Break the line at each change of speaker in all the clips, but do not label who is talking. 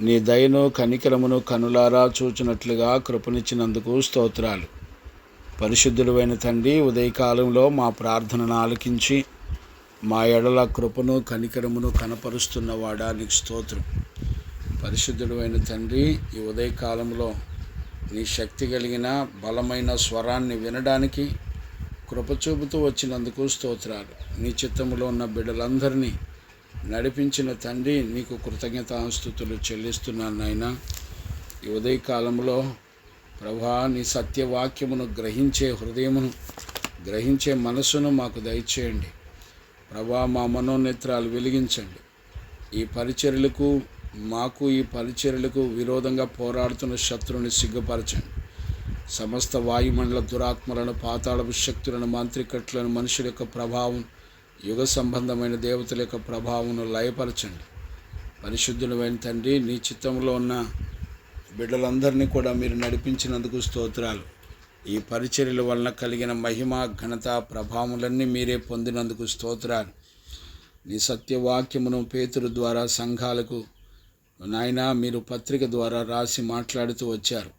నీ దయను కనికరమును కనులారా చూచినట్లుగా కృపనిచ్చినందుకు స్తోత్రాలు. పరిశుద్ధుడైన తండ్రి, ఉదయకాలంలో మా ప్రార్థనను ఆలకించి మా ఎడల కృపను కనికరమును కనపరుస్తున్నవాడా నీకు స్తోత్రం. పరిశుద్ధుడైన తండ్రి, ఈ ఉదయకాలంలో నీ శక్తి కలిగిన బలమైన స్వరాన్ని వినడానికి కృప చూపుతూ వచ్చినందుకు స్తోత్రాలు. నీ చిత్తములో ఉన్న బిడ్డలందరినీ నడిపించిన తండ్రి, నీకు కృతజ్ఞతాస్తుతులు చెల్లిస్తున్నాను నాయనా. ఈ ఉదయకాలంలో ప్రభా, నీ సత్యవాక్యమును గ్రహించే హృదయమును, గ్రహించే మనసును మాకు దయచేయండి ప్రభా. మా మనోనేత్రాలు వెలిగించండి. ఈ పరిచర్యలకు ఈ పరిచర్యలకు విరోధంగా పోరాడుతున్న శత్రువుని సిగ్గుపరచండి. సమస్త వాయుమండల దురాత్మలను, పాతాళపు శక్తులను, మాంత్రికట్లను, మనుషుల యొక్క ప్రభావం, యుగ సంబంధమైన దేవతల యొక్క ప్రభావమును లయపరచండి. పరిశుద్ధుడైన తండ్రి, నీ చిత్తంలో ఉన్న బిడ్డలందరినీ కూడా మీరు నడిపించినందుకు స్తోత్రాలు. ఈ పరిచర్యల వలన కలిగిన మహిమ, ఘనత, ప్రభావములన్నీ మీరే పొందినందుకు స్తోత్రాలు. నీ సత్యవాక్యమును పేతురు ద్వారా సంఘాలకు నాయనా మీరు పత్రిక ద్వారా రాసి మాట్లాడుతూ వచ్చారు.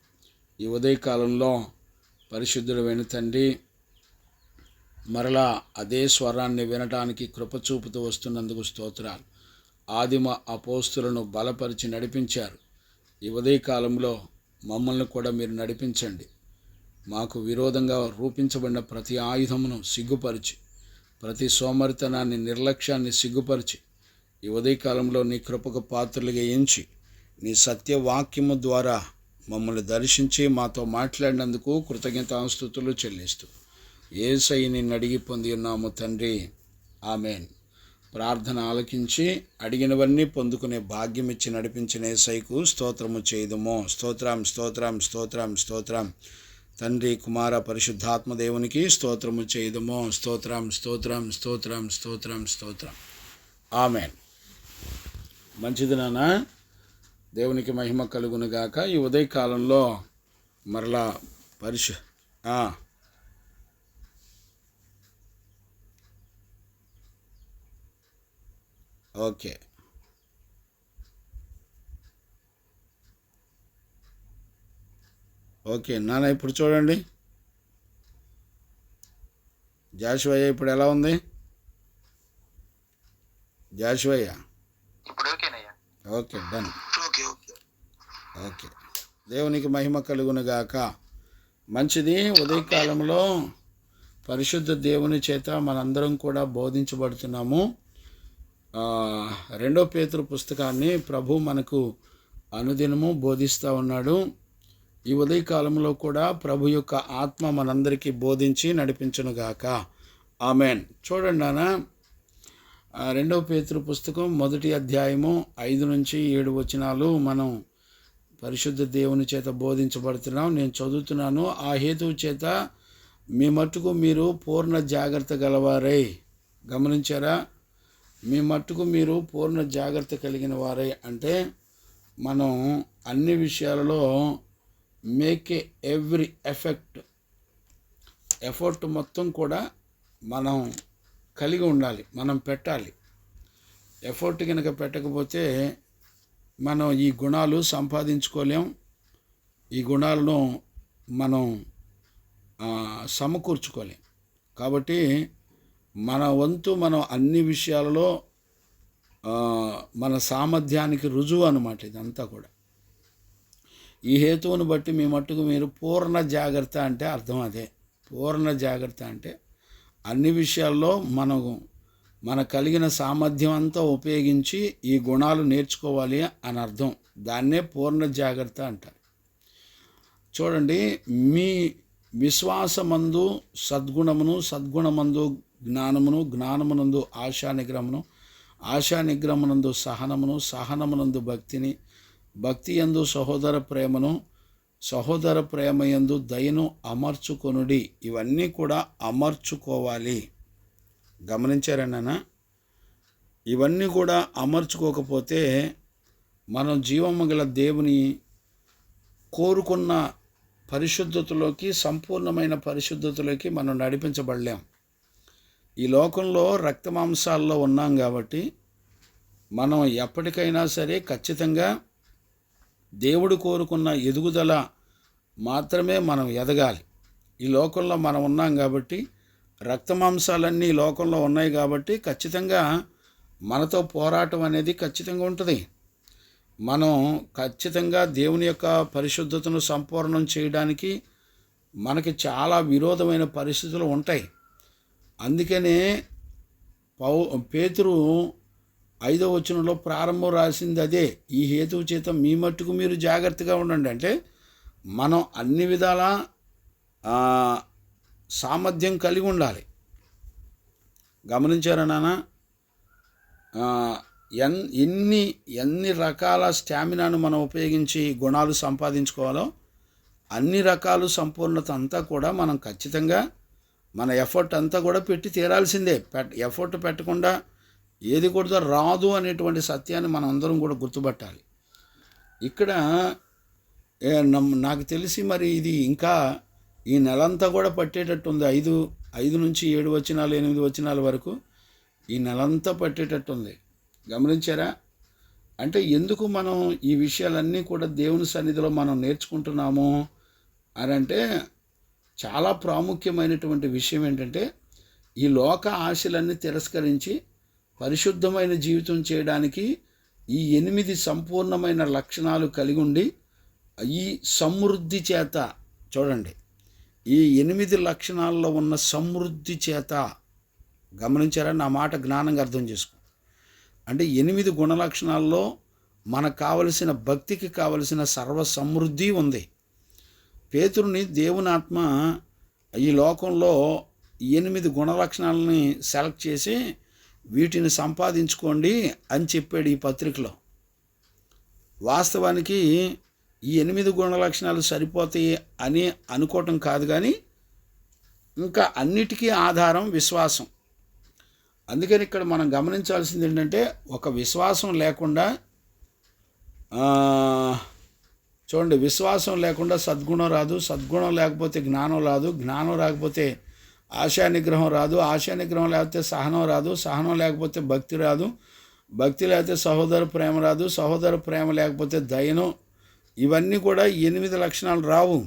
ఈ ఉదయకాలంలో పరిశుద్ధుడైన తండ్రి, మరలా అదే స్వరాన్ని వినడానికి కృప చూపుతూ వస్తున్నందుకు స్తోత్రాలు. ఆదిమ అపోస్తులను బలపరిచి నడిపించారు. ఈ ఉదయకాలంలో మమ్మల్ని కూడా మీరు నడిపించండి. మాకు విరోధంగా రూపించబడిన ప్రతి ఆయుధమును సిగ్గుపరిచి, ప్రతి సోమరితనాన్ని, నిర్లక్ష్యాన్ని సిగ్గుపరిచి, ఈ ఉదయకాలంలో నీ కృపకు పాత్రలుగా ఎంచి నీ సత్యవాక్యము ద్వారా మమ్మల్ని దర్శించి మాతో మాట్లాడినందుకు కృతజ్ఞతాస్తుతులు చెల్లిస్తూ యేసయ్య నిన్ను అడిగి పొంది ఉన్నాము తండ్రి, ఆమెన్. ప్రార్థన ఆలకించి అడిగినవన్నీ పొందుకునే భాగ్యం ఇచ్చి నడిపించిన యేసయ్యకు స్తోత్రము చేయుదుము. స్తోత్రం, స్తోత్రం, స్తోత్రం, స్తోత్రం. తండ్రి, కుమార, పరిశుద్ధాత్మ దేవునికి స్తోత్రము చేయుదుము. స్తోత్రం, స్తోత్రం, స్తోత్రం, స్తోత్రం, స్తోత్రం. ఆమెన్. మంచిది నాన్న. దేవునికి మహిమ కలుగునుగాక. ఈ ఉదయకాలంలో మరలా ఓకే నాన్న, ఇప్పుడు చూడండి. జాషువయ్య ఇప్పుడు ఎలా ఉంది? జాషువయ్య ఓకే, డన్. ఓకే, దేవునికి మహిమ కలుగునుగాక. మంచిది. ఉదయకాలంలో పరిశుద్ధ దేవుని చేత మనందరం కూడా బోధించబడుతున్నాము. 2 పేతురు పుస్తకాన్ని ప్రభు మనకు అనుదినము బోధిస్తూ ఉన్నాడు. ఈ ఉదయకాలంలో కూడా ప్రభు యొక్క ఆత్మ మనందరికీ బోధించి నడిపించునుగాక. ఆమెన్. చూడండి నాన్న, 2 పేతురు పుస్తకం 1వ అధ్యాయము 5 నుంచి 7 వచనాలు మనం పరిశుద్ధ దేవుని చేత బోధించబడుతున్నాం. నేను చదువుతున్నాను. ఆ హేతువు చేత మీ మట్టుకు మీరు పూర్ణ జాగ్రత్త గలవారై. గమనించారా? మీ మట్టుకు మీరు పూర్ణ జాగ్రత్త కలిగిన వారై అంటే మనం అన్ని విషయాలలో మేక్ ఎవ్రీ ఎఫర్ట్ మొత్తం కూడా మనం కలిగి ఉండాలి, మనం పెట్టాలి. ఎఫర్ట్ కనుక పెట్టకపోతే మనం ఈ గుణాలు సంపాదించుకోలేం. ఈ గుణాలను మనం సమకూర్చుకోలేం. కాబట్టి మన వంతు మనం అన్ని విషయాలలో మన సామర్థ్యానికి రుజువు అన్నమాట ఇదంతా కూడా. ఈ హేతువును బట్టి మీ మట్టుకు మీరు పూర్ణ జాగ్రత్త అంటే అర్థం అదే. పూర్ణ జాగ్రత్త అంటే అన్ని విషయాల్లో మన కలిగిన సామర్థ్యం అంతా ఉపయోగించి ఈ గుణాలు నేర్చుకోవాలి అని అర్థం. దాన్నే పూర్ణ జాగ్రత్త అంటారు. చూడండి, మీ విశ్వాసమందు సద్గుణమును, సద్గుణమందు జ్ఞానమును, జ్ఞానమునందు ఆశానిగ్రహమును, ఆశానిగ్రహమునందు సహనమును, సహనమునందు భక్తిని, భక్తి యందు సహోదర ప్రేమను, సహోదర ప్రేమయందు దయను అమర్చుకొనుడి. ఇవన్నీ కూడా అమర్చుకోవాలి. గమనించారన్నా? ఇవన్నీ కూడా అమర్చుకోకపోతే మనం జీవము గల దేవుని కోరుకున్న పరిశుద్ధతలోకి, సంపూర్ణమైన పరిశుద్ధతలోకి మనం నడిపించబడలేం. ఈ లోకంలో రక్తమాంసాల్లో ఉన్నాం కాబట్టి మనం ఎప్పటికైనా సరే ఖచ్చితంగా దేవుడు కోరుకున్న ఎదుగుదల మాత్రమే మనం ఎదగాలి. ఈ లోకంలో మనం ఉన్నాం కాబట్టి, రక్తమాంసాలన్నీ ఈ లోకంలో ఉన్నాయి కాబట్టి ఖచ్చితంగా మనతో పోరాటం అనేది ఖచ్చితంగా ఉంటుంది. మనం ఖచ్చితంగా దేవుని యొక్క పరిశుద్ధతను సంపూర్ణం చేయడానికి మనకి చాలా విరోధమైన పరిస్థితులు ఉంటాయి. అందుకనే పేతురు 5వ వచనంలో ప్రారంభం రాసింది అదే. ఈ హేతువు చేత మీ మట్టుకు మీరు జాగ్రత్తగా ఉండండి. అంటే మనం అన్ని విధాల సామర్థ్యం కలిగి ఉండాలి. గమనించారా నాన్న? ఎన్ని రకాల స్టామినాను మనం ఉపయోగించి గుణాలు సంపాదించుకోవాలో అన్ని రకాల సంపూర్ణత అంతా కూడా మనం ఖచ్చితంగా మన ఎఫర్ట్ అంతా కూడా పెట్టి తీరాల్సిందే. ఎఫర్ట్ పెట్టకుండా ఏది కూడా రాదు అనేటువంటి సత్యాన్ని మనం అందరం కూడా గుర్తుపట్టాలి. ఇక్కడ నాకు తెలిసి మరి ఇది ఇంకా ఈ నెలంతా కూడా పట్టేటట్టు ఉంది. 5 నుంచి 7 వచనాలు 8 వచనాల వరకు ఈ నెలంతా పట్టేటట్టుంది. గమనించారా? అంటే ఎందుకు మనం ఈ విషయాలన్నీ కూడా దేవుని సన్నిధిలో మనం నేర్చుకుంటున్నాము అని అంటే, చాలా ప్రాముఖ్యమైనటువంటి విషయం ఏంటంటే, ఈ లోక ఆశలన్నీ తిరస్కరించి పరిశుద్ధమైన జీవితం చేయడానికి ఈ 8 సంపూర్ణమైన లక్షణాలు కలిగి ఉండి, ఈ సమృద్ధి చేత చూడండి, ఈ 8 లక్షణాల్లో ఉన్న సమృద్ధి చేత, గమనించారా? నా మాట జ్ఞానంగా అర్థం చేసుకో. అంటే 8 గుణలక్షణాల్లో మనకు కావలసిన భక్తికి కావలసిన సర్వ సమృద్ధి ఉంది. పేతురుని దేవుని ఆత్మ ఈ లోకంలో 8 గుణలక్షణాలని సెలెక్ట్ చేసి వీటిని సంపాదించుకోండి అని చెప్పాడు ఈ పత్రికలో. వాస్తవానికి ఈ 8 గుణలక్షణాలు సరిపోతాయి అని అనుకోవటం కాదు, కానీ ఇంకా అన్నిటికీ ఆధారం విశ్వాసం. అందుకని ఇక్కడ మనం గమనించాల్సింది ఏంటంటే, ఒక విశ్వాసం లేకుండా చూడండి, విశ్వాసం లేకుండా సద్గుణం రాదు, సద్గుణం లేకపోతే జ్ఞానం రాదు, జ్ఞానం రాకపోతే ఆశా నిగ్రహం రాదు, ఆశా నిగ్రహం లేకపోతే సహనం రాదు, సహనం లేకపోతే భక్తి రాదు, భక్తి లేకపోతే సహోదర ప్రేమ రాదు, సహోదర ప్రేమ లేకపోతే దయను. ఇవన్నీ కూడా 8 లక్షణాలు రావు.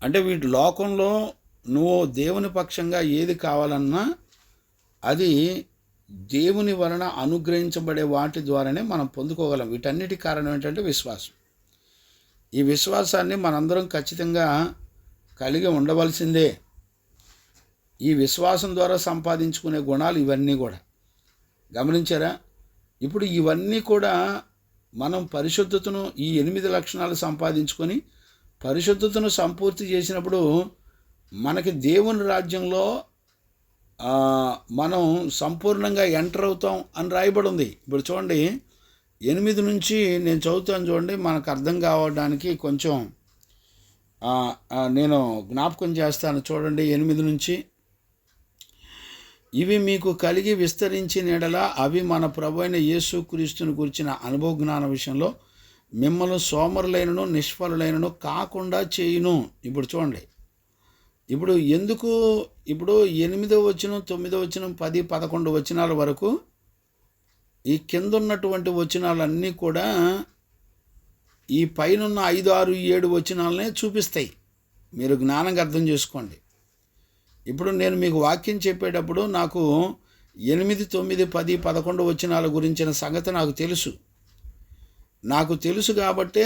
అంటే వీటి లోకంలో నువ్వు దేవుని పక్షంగా ఏది కావాలన్నా అది దేవుని వలన అనుగ్రహించబడే వాటి ద్వారానే మనం పొందుకోగలం. వీటన్నిటి కారణం ఏంటంటే విశ్వాసం. ఈ విశ్వాసాన్ని మనందరం ఖచ్చితంగా కలిగి ఉండవలసిందే. ఈ విశ్వాసం ద్వారా సంపాదించుకునే గుణాలు ఇవన్నీ కూడా గమనించారా? ఇప్పుడు ఇవన్నీ కూడా మనం పరిశుద్ధతను, ఈ 8 లక్షణాలు సంపాదించుకొని పరిశుద్ధతను సంపూర్తి చేసినప్పుడు మనకి దేవుని రాజ్యంలో మనం సంపూర్ణంగా ఎంటర్ అవుతాం అని రాయబడి ఉంది. ఇప్పుడు చూడండి, 8 నుంచి నేను చదువుతాను చూడండి, మనకు అర్థం కావడానికి కొంచెం నేను జ్ఞాపకం చేస్తాను. చూడండి 8 నుంచి, ఇవి మీకు కలిగి విస్తరించిన ఎడల అవి మన ప్రభువైన యేసుక్రీస్తుని గురించిన అనుభవ జ్ఞాన విషయంలో మిమ్మల్ని సోమరులైనను నిష్ఫలులైనను కాకుండా చేయును. ఇప్పుడు చూడండి, ఇప్పుడు ఎందుకు ఇప్పుడు 8వ వచనం 9వ వచనం 10, 11 వచనాల వరకు ఈ కింద ఉన్నటువంటి వచనాలన్నీ కూడా ఈ పైనున్న 5, 6, 7 వచనాలనే చూపిస్తాయి. మీరు జ్ఞానంగా అర్థం చేసుకోండి. ఇప్పుడు నేను మీకు వాక్యం చెప్పేటప్పుడు నాకు 8, 9, 10, 11 వచనాల గురించిన సంగతి నాకు తెలుసు కాబట్టే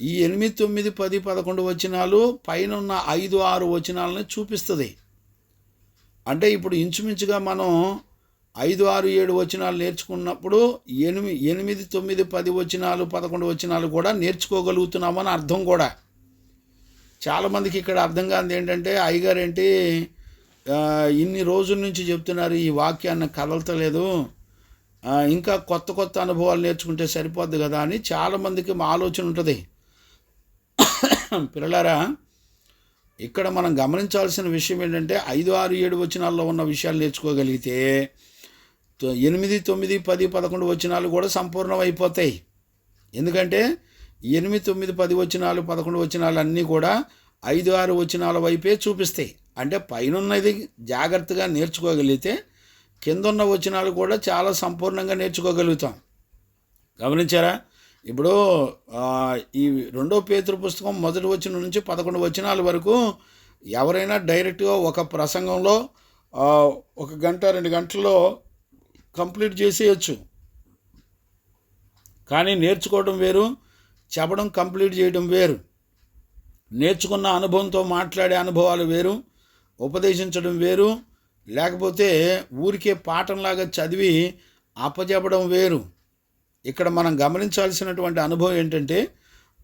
ఈ 8, 9, 10, 11 వచనాలు పైన ఉన్న 5, 6 వచనాలని చూపిస్తుంది. అంటే ఇప్పుడు ఇంచుమించుగా మనం 5, 6, 7 వచనాలు నేర్చుకున్నప్పుడు 8, 9, 10 వచనాలు 11 వచనాలు కూడా నేర్చుకోగలుగుతున్నామని అర్థం కూడా. చాలామందికి ఇక్కడ అర్థం కానిది ఏంటంటే, అయ్యగారు ఏంటి ఇన్ని రోజుల నుంచి చెప్తున్నారు, ఈ వాక్యాన్ని కదలతలేదు, ఇంకా కొత్త అనుభవాలు నేర్చుకుంటే సరిపోద్ది కదా అని చాలామందికి మా ఆలోచన ఉంటుంది. పిల్లలారా, ఇక్కడ మనం గమనించాల్సిన విషయం ఏంటంటే, 5, 6, 7 వచనాల్లో ఉన్న విషయాలు నేర్చుకోగలిగితే 8, 9, 10, 11 వచనాలు కూడా సంపూర్ణం అయిపోతాయి. ఎందుకంటే 8, 9, 10 వచనాలు 11 వచనాలు అన్నీ కూడా 5, 6 వచనాల వైపే చూపిస్తాయి. అంటే పైనున్నది జాగ్రత్తగా నేర్చుకోగలిగితే కింద ఉన్న వచనాలు కూడా చాలా సంపూర్ణంగా నేర్చుకోగలుగుతాం. గమనించారా? ఇప్పుడు ఈ 2 పేతురు పుస్తకం 1 వచనం నుంచి 11 వచనాల వరకు ఎవరైనా డైరెక్ట్గా ఒక ప్రసంగంలో 1 గంట 2 గంటల్లో కంప్లీట్ చేసేయచ్చు. కానీ నేర్చుకోవడం వేరు, చెప్పడం కంప్లీట్ చేయడం వేరు. నేర్చుకున్న అనుభవంతో మాట్లాడే అనుభవాలు వేరు, ఉపదేశించడం వేరు, లేకపోతే ఊరికే పాఠంలాగా చదివి అప్పచెప్పడం వేరు. ఇక్కడ మనం గమనించాల్సినటువంటి అనుభవం ఏంటంటే,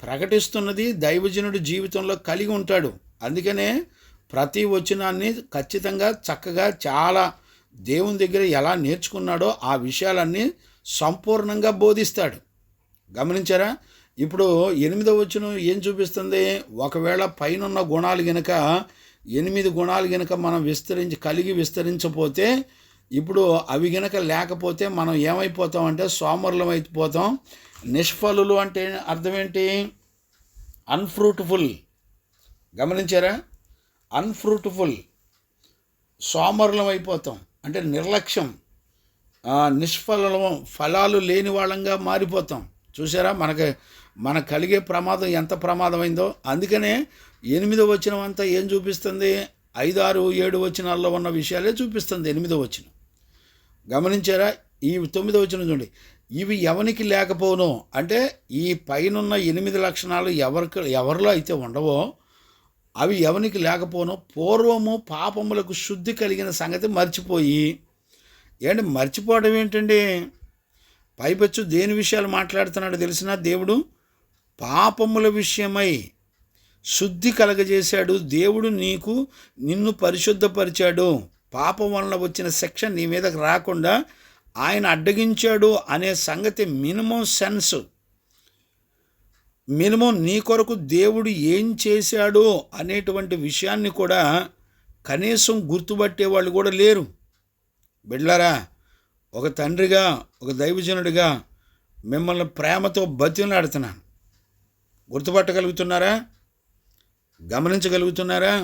ప్రకటిస్తున్నది దైవజనుడి జీవితంలో కలిగి ఉంటాడు. అందుకనే ప్రతి వచనాన్ని ఖచ్చితంగా చక్కగా చాలా దేవుని దగ్గర ఎలా నేర్చుకున్నాడో ఆ విషయాలన్నీ సంపూర్ణంగా బోధిస్తాడు. గమనించారా? ఇప్పుడు 8వ వచనం ఏం చూపిస్తుంది? ఒకవేళ పైనున్న గుణాలు గనక 8 గుణాలు గనక మనం కలిగి విస్తరించపోతే, ఇప్పుడు అవి గనక లేకపోతే మనం ఏమైపోతాం అంటే సోమరులం అయిపోతాం. నిష్ఫలులు అంటే అర్థం ఏంటి? అన్ఫ్రూట్ఫుల్. గమనించారా? అన్ఫ్రూట్ఫుల్, సోమరులం అయిపోతాం అంటే నిర్లక్ష్యం, నిష్ఫలం, ఫలాలు లేని వాళ్ళంగా మారిపోతాం. చూసారా మనకు కలిగే ప్రమాదం ఎంత ప్రమాదమైందో. అందుకనే 8వ వచనం అంతా ఏం చూపిస్తుంది? 5, 6, 7 వచనాల్లో ఉన్న విషయాలే చూపిస్తుంది 8వ వచనం. గమనించారా? ఈ 9వ వచనం చూడండి. ఇవి ఎవనికి లేకపోను అంటే ఈ పైనున్న 8 లక్షణాలు ఎవరిలో అయితే ఉండవో అవి ఎవనికి లేకపోను, పూర్వము పాపములకు శుద్ధి కలిగిన సంగతి మర్చిపోయి. మర్చిపోవడం ఏంటండి? పైపెచ్చు దేని విషయాలు మాట్లాడుతున్నాడో తెలిసిన దేవుడు పాపముల విషయమై శుద్ధి కలగజేశాడు. దేవుడు నిన్ను పరిశుద్ధపరిచాడు. పాపం వలన వచ్చిన శిక్ష నీ మీదకి రాకుండా ఆయన అడ్డగించాడు అనే సంగతి మినిమం నీ కొరకు దేవుడు ఏం చేశాడు అనేటువంటి విషయాన్ని కూడా కనీసం గుర్తుపట్టే వాళ్ళు కూడా లేరు. బిడ్డలారా, ఒక తండ్రిగా, ఒక దైవజనుడిగా మిమ్మల్ని ప్రేమతో బతిమలాడుతున్నాను. గుర్తుపట్టగలుగుతున్నారా? గమనించగలుగుతున్నారా?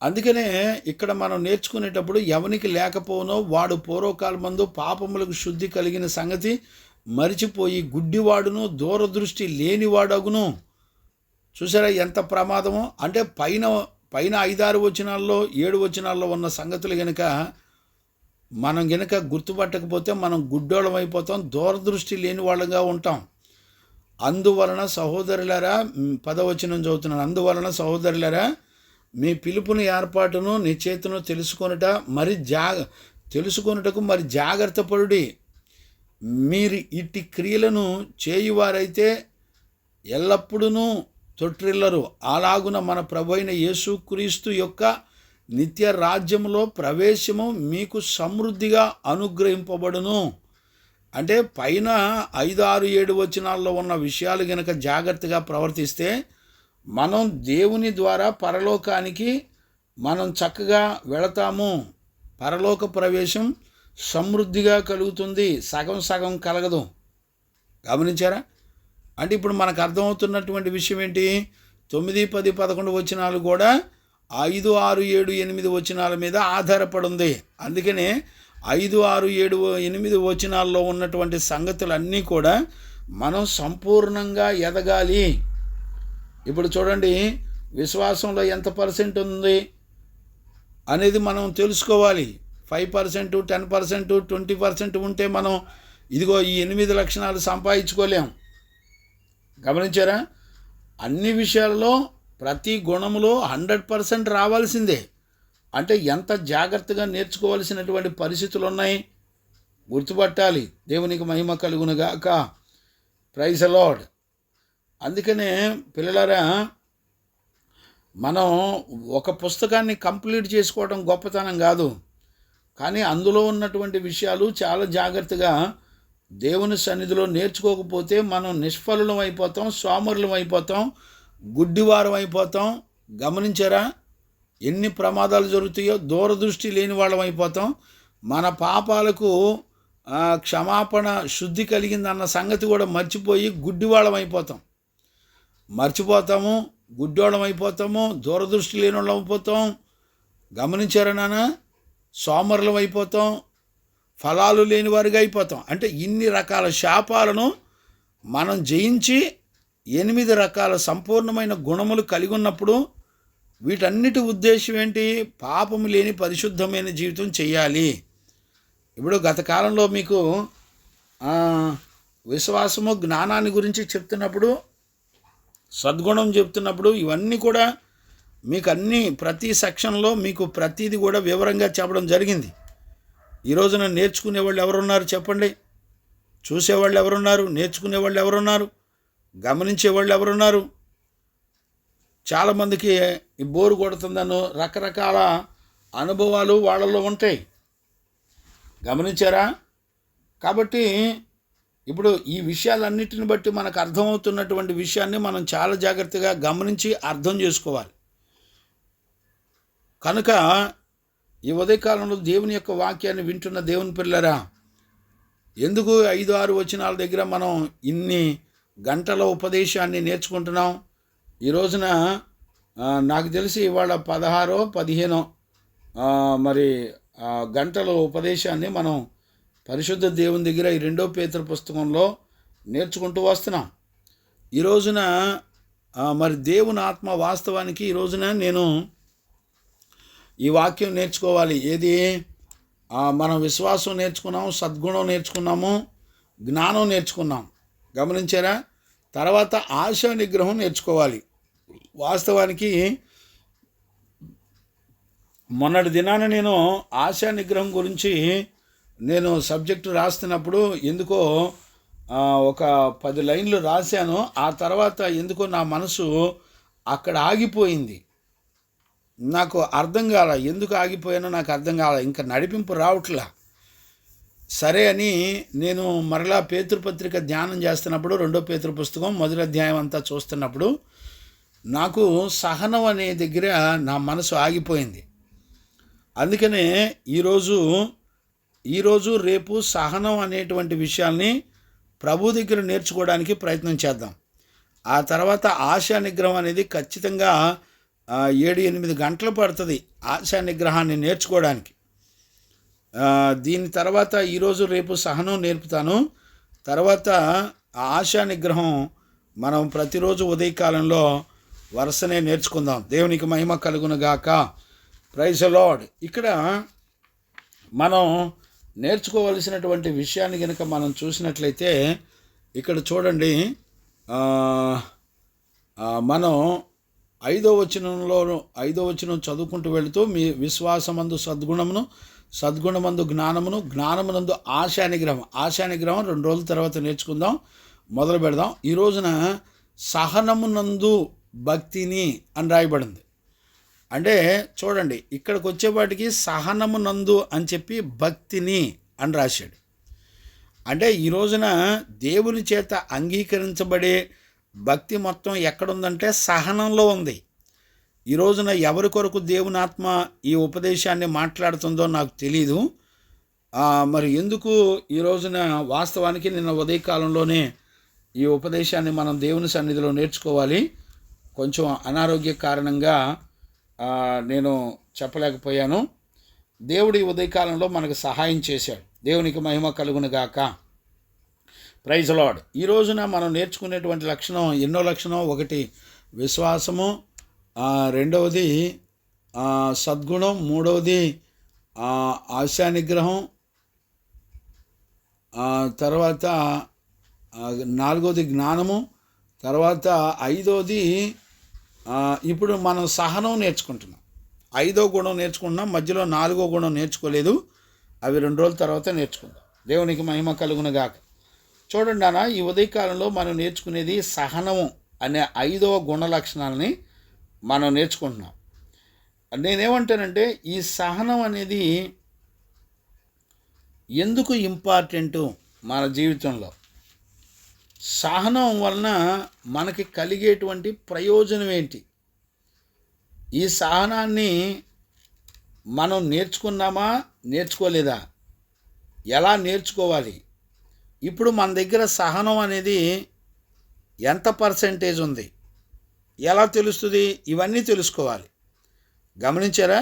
అందుకనే ఇక్కడ మనం నేర్చుకునేటప్పుడు ఎవనికి లేకపోనో వాడు పూర్వకాలమందు పాపములకు శుద్ధి కలిగిన సంగతి మరిచిపోయి గుడ్డివాడును దూరదృష్టి లేనివాడగును. చూసారా ఎంత ప్రమాదమో? అంటే పైన 5, 6 వచనాల్లో 7 వచనాల్లో ఉన్న సంగతులు గనక మనం గనక గుర్తుపట్టకపోతే మనం గుడ్డోళం అయిపోతాం, దూరదృష్టి లేని వాళ్ళగా ఉంటాం. అందువలన సహోదరులారా, 10వ వచనం చదువుతున్నాను. అందువలన సహోదరులారా, మీ పిలుపుని ఏర్పాటును నిశ్చయితను తెలుసుకొనుటకు మరి జాగ్రత్త పడుడి. మీరు ఇట్టి క్రియలను చేయువారైతే ఎల్లప్పుడూ తొట్టిల్లరు. అలాగున మన ప్రభువైన యేసుక్రీస్తు యొక్క నిత్య రాజ్యంలో ప్రవేశము మీకు సమృద్ధిగా అనుగ్రహింపబడును. అంటే పైన 5, 6, 7 వచనాల్లో ఉన్న విషయాలు గనక జాగ్రత్తగా ప్రవర్తిస్తే మనం దేవుని ద్వారా పరలోకానికి మనం చక్కగా వెళతాము. పరలోక ప్రవేశం సమృద్ధిగా కలుగుతుంది, సగం కలగదు. గమనించారా? అంటే ఇప్పుడు మనకు అర్థమవుతున్నటువంటి విషయం ఏంటి? 9, 10, 11 వచనాలు కూడా 5, 6, 7, 8 వచనాల మీద ఆధారపడి ఉంది. అందుకనే 5, 6, 7, 8 వచనాల్లో ఉన్నటువంటి సంగతులన్నీ కూడా మనం సంపూర్ణంగా ఎదగాలి. ఇప్పుడు చూడండి, విశ్వాసంలో ఎంత % ఉంది అనేది మనం తెలుసుకోవాలి. 5%, 10%, 20% ఉంటే మనం ఇదిగో ఈ 8 లక్షణాలు సంపాదించుకోలేం. గమనించారా? అన్ని విషయాల్లో ప్రతి గుణములో 100% రావాల్సిందే. అంటే ఎంత జాగ్రత్తగా నేర్చుకోవాల్సినటువంటి పరిస్థితులు ఉన్నాయి. గుర్తుపట్టాలి. దేవునికి మహిమ కలుగునుగాక. Praise the Lord. అందుకనే పిల్లలారా, మనం ఒక పుస్తకాన్ని కంప్లీట్ చేసుకోవడం గొప్పతనం కాదు, కానీ అందులో ఉన్నటువంటి విషయాలు చాలా జాగ్రత్తగా దేవుని సన్నిధిలో నేర్చుకోకపోతే మనం నిష్ఫలం అయిపోతాం, సోమరులం అయిపోతాం, గుడ్డివారం అయిపోతాం. గమనించారా? ఎన్ని ప్రమాదాలు జరుగుతాయో. దూరదృష్టి లేని వాళ్ళం అయిపోతాం. మన పాపాలకు క్షమాపణ శుద్ధి కలిగిందన్న సంగతి కూడా మర్చిపోయి గుడ్డివాళ్ళం అయిపోతాం. మర్చిపోతాము, గుడ్డోళం అయిపోతాము, దూరదృష్టి లేని వాళ్ళం అయిపోతాం. గమనించారా నాన్న? సోమరులం అయిపోతాం. ఫలాలు లేని వారిగా అయిపోతాం. అంటే ఇన్ని రకాల శాపాలను మనం జయించి 8 రకాల సంపూర్ణమైన గుణములు కలిగి ఉన్నప్పుడు వీటన్నిటి ఉద్దేశం ఏంటి? పాపము లేని పరిశుద్ధమైన జీవితం చేయాలి. ఇప్పుడు గత కాలంలో మీకు విశ్వాసము జ్ఞానాన్ని గురించి చెప్తున్నప్పుడు, సద్గుణం చెప్తున్నప్పుడు ఇవన్నీ కూడా మీకు ప్రతి సెక్షన్లో మీకు ప్రతిదీ కూడా వివరంగా చెప్పడం జరిగింది. ఈ రోజున నేర్చుకునేవాళ్ళు ఎవరున్నారు చెప్పండి? చూసేవాళ్ళు ఎవరున్నారు? నేర్చుకునేవాళ్ళు ఎవరున్నారు? గమనించేవాళ్ళు ఎవరున్నారు? చాలామందికి ఈ బోరు కొడుతుందనో రకరకాల అనుభవాలు వాళ్ళలో ఉంటాయి. గమనించారా? కాబట్టి ఇప్పుడు ఈ విషయాలన్నిటిని బట్టి మనకు అర్థమవుతున్నటువంటి విషయాన్ని మనం చాలా జాగ్రత్తగా గమనించి అర్థం చేసుకోవాలి. కనుక ఈ ఉదయకాలంలో దేవుని యొక్క వాక్యాన్ని వింటున్న దేవుని పిల్లరా, ఎందుకు 5-6 వచనాల దగ్గర మనం ఇన్ని గంటల ఉపదేశాన్ని నేర్చుకుంటున్నాం? ఈ రోజున నాకు తెలిసి ఇవాళ 16-15 గంటల ఉపదేశాన్ని మనం పరిశుద్ధ దేవుని దగ్గర ఈ 2వ పేతురు పుస్తకంలో నేర్చుకుంటూ వస్తున్నాం. ఈ రోజున దేవుని ఆత్మ వాస్తవానికి ఈ రోజున నేను ఈ వాక్యం నేర్చుకోవాలి. ఏది? మనం విశ్వాసం నేర్చుకున్నాం, సద్గుణం నేర్చుకున్నాము, జ్ఞానం నేర్చుకున్నాం. గమనించారా? తర్వాత ఆశా నిగ్రహం నేర్చుకోవాలి. వాస్తవానికి మొన్నటి దినాన నేను ఆశా నిగ్రహం గురించి నేను సబ్జెక్టు రాస్తున్నప్పుడు ఎందుకో ఒక 10 లైన్లు రాశాను. ఆ తర్వాత ఎందుకో నా మనసు అక్కడ ఆగిపోయింది. నాకు అర్థం కాల, ఎందుకు ఆగిపోయానో నాకు అర్థం కాల. ఇంకా నడిపింపు రావట్లా. సరే అని నేను మరలా పేతృపత్రిక ధ్యానం చేస్తున్నప్పుడు 2వ పేతురు పుస్తకం 1వ అధ్యాయం అంతా చూస్తున్నప్పుడు నాకు సహనం అనే దగ్గర నా మనసు ఆగిపోయింది. అందుకనే ఈరోజు రేపు సహనం అనేటువంటి విషయాల్ని ప్రభు దగ్గర నేర్చుకోవడానికి ప్రయత్నం చేద్దాం. ఆ తర్వాత ఆశా నిగ్రహం అనేది ఖచ్చితంగా 7-8 గంటలు పడుతుంది ఆశా నిగ్రహాన్ని నేర్చుకోవడానికి. దీని తర్వాత ఈరోజు రేపు సహనం నేర్పుతాను. తర్వాత ఆశా నిగ్రహం మనం ప్రతిరోజు ఉదయకాలంలో వరుసనే నేర్చుకుందాం. దేవునికి మహిమ కలుగునుగాక. Praise the Lord. ఇక్కడ మనం నేర్చుకోవలసినటువంటి విషయాన్ని కనుక మనం చూసినట్లయితే ఇక్కడ చూడండి, మనం 5వ వచనం చదువుకుంటూ వెళుతూ మీ విశ్వాసమందు సద్గుణమును, సద్గుణమందు జ్ఞానమును, జ్ఞానమునందు ఆశా నిగ్రహం 2 రోజుల తర్వాత నేర్చుకుందాం, మొదలు పెడదాం. ఈ రోజున సహనమునందు భక్తిని అని రాయబడింది. అంటే చూడండి, ఇక్కడికి వచ్చేపాటికి సహనమునందు అని చెప్పి భక్తిని అని రాశాడు. అంటే ఈ రోజున దేవుని చేత అంగీకరించబడే భక్తి మొత్తం ఎక్కడుందంటే సహనంలో ఉంది. ఈ రోజున ఎవరి కొరకు దేవుని ఆత్మ ఈ ఉపదేశాన్ని మాట్లాడుతుందో నాకు తెలీదు. మరి ఎందుకు ఈ రోజున వాస్తవానికి నిన్న ఉదయకాలంలోనే ఈ ఉపదేశాన్ని మనం దేవుని సన్నిధిలో నేర్చుకోవాలి. కొంచెం అనారోగ్య కారణంగా నేను చెప్పలేకపోయాను. దేవుడు ఈ ఉదయకాలంలో మనకు సహాయం చేశాడు. దేవునికి మహిమ కలుగునుగాక. Praise the Lord. ఈ రోజున మనం నేర్చుకునేటువంటి లక్షణం ఎన్నో లక్షణం. ఒకటి విశ్వాసము, రెండవది సద్గుణం, మూడవది ఆశా నిగ్రహం, తర్వాత నాలుగవది జ్ఞానము, తర్వాత ఐదవది ఇప్పుడు మనం సహనం నేర్చుకుంటున్నాం. 5వ గుణం నేర్చుకుంటున్నాం, మధ్యలో 4వ గుణం నేర్చుకోలేదు. అవి 2 రోజుల తర్వాత నేర్చుకుందాం. దేవునికి మహిమ కలుగునుగాక. చూడండి అన్న, ఈ ఉదయకాలంలో మనం నేర్చుకునేది సహనము అనే 5వ గుణ లక్షణాలని మనం నేర్చుకుంటున్నాం. నేనేమంటానంటే ఈ సహనం అనేది ఎందుకు ఇంపార్టెంటు మన జీవితంలో? సహనం వలన మనకి కలిగేటువంటి ప్రయోజనం ఏంటి? ఈ సహనాన్ని మనం నేర్చుకున్నామా, నేర్చుకోలేదా? ఎలా నేర్చుకోవాలి? ఇప్పుడు మన దగ్గర సహనం అనేది ఎంత పర్సెంటేజ్ ఉంది, ఎలా తెలుస్తుంది? ఇవన్నీ తెలుసుకోవాలి. గమనించారా?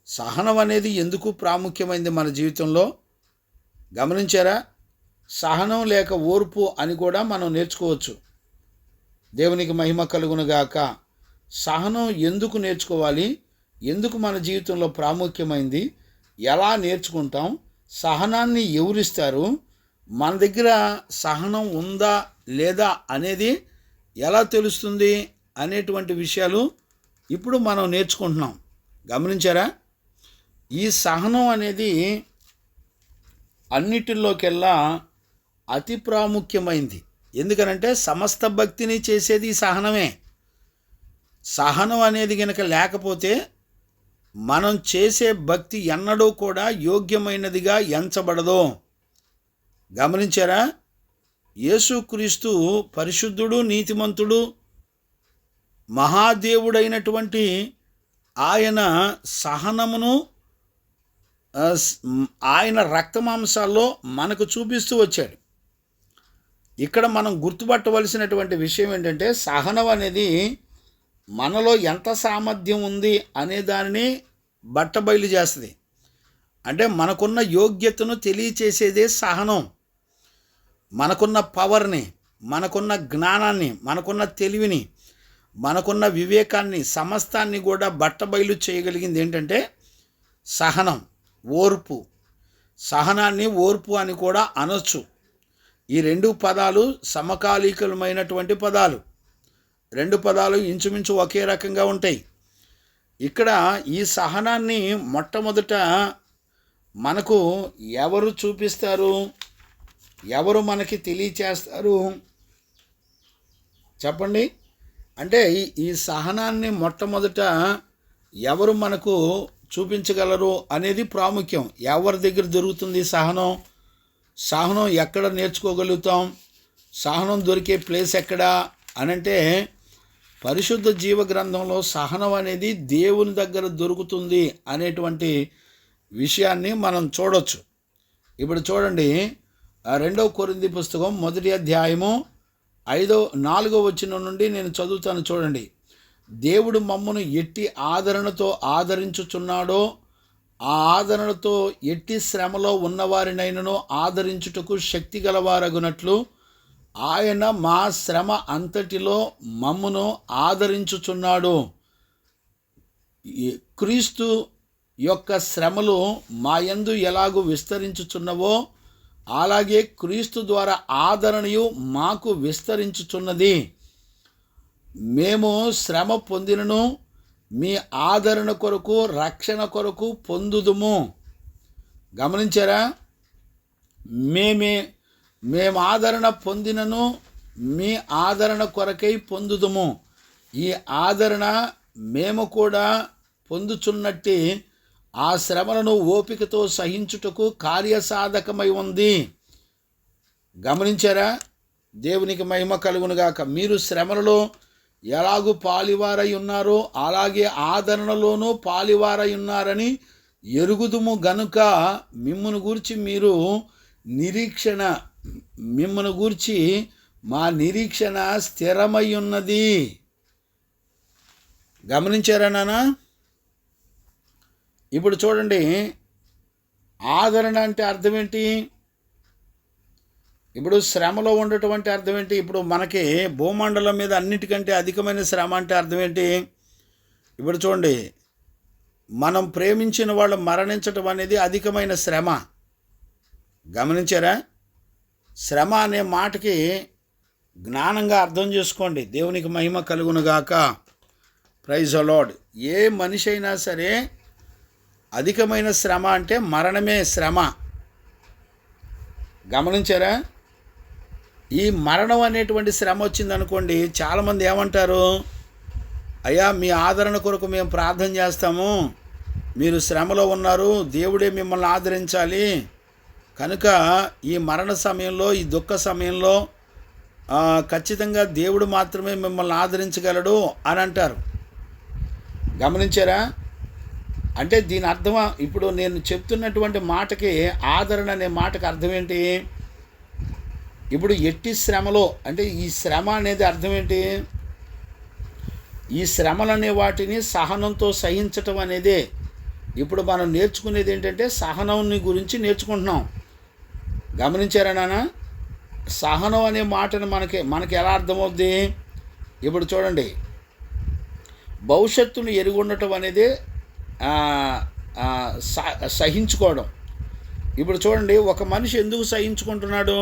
సహనం అనేది ఎందుకు ప్రాముఖ్యమైంది మన జీవితంలో? గమనించారా? సహనం లేక ఓర్పు అని కూడా మనం నేర్చుకోవచ్చు. దేవునికి మహిమ కలుగునుగాక. సహనం ఎందుకు నేర్చుకోవాలి? ఎందుకు మన జీవితంలో ప్రాముఖ్యమైంది? ఎలా నేర్చుకుంటాం? సహనాన్ని ఎవరిస్తారు? మన దగ్గర సహనం ఉందా లేదా అనేది ఎలా తెలుస్తుంది అనేటువంటి విషయాలు ఇప్పుడు మనం నేర్చుకుంటున్నాం. గమనించారా? ఈ సహనం అనేది అన్నిటిలోకెల్లా అతి ప్రాముఖ్యమైంది. ఎందుకనంటే సమస్త భక్తిని చేసేది సహనమే. సహనం అనేది గనక లేకపోతే మనం చేసే భక్తి ఎన్నడూ కూడా యోగ్యమైనదిగా ఎంచబడదు. గమనించారా? యేసుక్రీస్తు పరిశుద్ధుడు, నీతిమంతుడు, మహాదేవుడైనటువంటి ఆయన సహనమును ఆయన రక్తమాంసాల్లో మనకు చూపిస్తూ వచ్చాడు. ఇక్కడ మనం గుర్తుపట్టవలసినటువంటి విషయం ఏంటంటే, సహనం అనేది మనలో ఎంత సామర్థ్యం ఉంది అనే దానిని బట్టబయలు చేస్తుంది. అంటే మనకున్న యోగ్యతను తెలియచేసేదే సహనం. మనకున్న పవర్ని, మనకున్న జ్ఞానాన్ని, మనకున్న తెలివిని, మనకున్న వివేకాన్ని, సమస్తాన్ని కూడా బట్టబయలు చేయగలిగింది ఏంటంటే సహనం, ఓర్పు. సహనాన్ని ఓర్పు అని కూడా అనొచ్చు. ఈ రెండు పదాలు సమకాలీకమైనటువంటి పదాలు. రెండు పదాలు ఇంచుమించు ఒకే రకంగా ఉంటాయి. ఇక్కడ ఈ సహనాన్ని మొట్టమొదట మనకు ఎవరు చూపిస్తారు? ఎవరు మనకి తెలియచేస్తారు? చెప్పండి. అంటే ఈ సహనాన్ని మొట్టమొదట ఎవరు మనకు చూపించగలరు అనేది ప్రాముఖ్యం. ఎవరి దగ్గర దొరుకుతుంది సహనం? సహనం ఎక్కడ నేర్చుకోగలుగుతాం? సహనం దొరికే ప్లేస్ ఎక్కడ అనంటే, పరిశుద్ధ జీవ గ్రంథంలో సహనం అనేది దేవుని దగ్గర దొరుకుతుంది అనేటువంటి విషయాన్ని మనం చూడొచ్చు. ఇప్పుడు చూడండి, 2 కొరింథీ పుస్తకం 1వ అధ్యాయము 4వ వచనం నుండి నేను చదువుతాను. చూడండి. దేవుడు మమ్మను ఎట్టి ఆదరణతో ఆదరించుచున్నాడో ఆ ఆదరణతో ఎట్టి శ్రమలో ఉన్నవారినైనను ఆదరించుటకు శక్తి గలవారగునట్లు ఆయన మా శ్రమ అంతటిలో మమ్మును ఆదరించుచున్నాడు. క్రీస్తు యొక్క శ్రమలు మాయందు ఎలాగూ విస్తరించుచున్నవో అలాగే క్రీస్తు ద్వారా ఆదరణయు మాకు విస్తరించుచున్నది. మేము శ్రమ పొందినను మీ ఆదరణ కొరకు, రక్షణ కొరకు పొందుదుము. గమనించారా? మేము ఆదరణ పొందినను మీ ఆదరణ కొరకై పొందుదుము. ఈ ఆదరణ మేము కూడా పొందుచున్నట్టే ఆ శ్రమలను ఓపికతో సహించుటకు కార్యసాధకమై ఉంది. గమనించారా? దేవునికి మహిమ కలుగునుగాక. మీరు శ్రమలలో ఎలాగూ పాలివారై ఉన్నారో అలాగే ఆదరణలోనూ పాలివారై ఉన్నారని ఎరుగుదుము గనుక మిమ్మును గూర్చి మా నిరీక్షణ స్థిరమై ఉన్నది. గమనించారా నాన్న? ఇప్పుడు చూడండి, ఆదరణ అంటే అర్థం ఏంటి? ఇప్పుడు శ్రమలో ఉండటం అంటే అర్థం ఏంటి? ఇప్పుడు మనకి భూమండలం మీద అన్నిటికంటే అధికమైన శ్రమ అంటే అర్థం ఏంటి? ఇప్పుడు చూడండి, మనం ప్రేమించిన వాళ్ళు మరణించటం అనేది అధికమైన శ్రమ. గమనించారా? శ్రమ అనే మాటకి జ్ఞానంగా అర్థం చేసుకోండి. దేవునికి మహిమ కలుగునుగాక. Praise the lord. ఏ మనిషి అయినా సరే అధికమైన శ్రమ అంటే మరణమే శ్రమ. గమనించారా? ఈ మరణం అనేటువంటి శ్రమ వచ్చిందనుకోండి, చాలామంది ఏమంటారు? అయ్యా, మీ ఆదరణ కొరకు మేము ప్రార్థన చేస్తాము, మీరు శ్రమలో ఉన్నారు, దేవుడే మిమ్మల్ని ఆదరించాలి, కనుక ఈ మరణ సమయంలో, ఈ దుఃఖ సమయంలో ఖచ్చితంగా దేవుడు మాత్రమే మిమ్మల్ని ఆదరించగలడు అని అంటారు. గమనించారా? అంటే దీని అర్థం, ఇప్పుడు నేను చెప్తున్నటువంటి మాటకి, ఆదరణ అనే మాటకి అర్థం ఏంటి? ఇప్పుడు ఎట్టి శ్రమలో అంటే ఈ శ్రమ అనేది అర్థం ఏంటి? ఈ శ్రమలనే వాటిని సహనంతో సహించటం అనేదే. ఇప్పుడు మనం నేర్చుకునేది ఏంటంటే సహనాన్ని గురించి నేర్చుకుంటున్నాం. గమనించారా నాన్న? సహనం అనే మాటను మనకి ఎలా అర్థమవుద్ది? ఇప్పుడు చూడండి, భవిష్యత్తును ఎరుగుండటం అనేది సహించుకోవడం. ఇప్పుడు చూడండి, ఒక మనిషి ఎందుకు సహించుకుంటున్నాడు?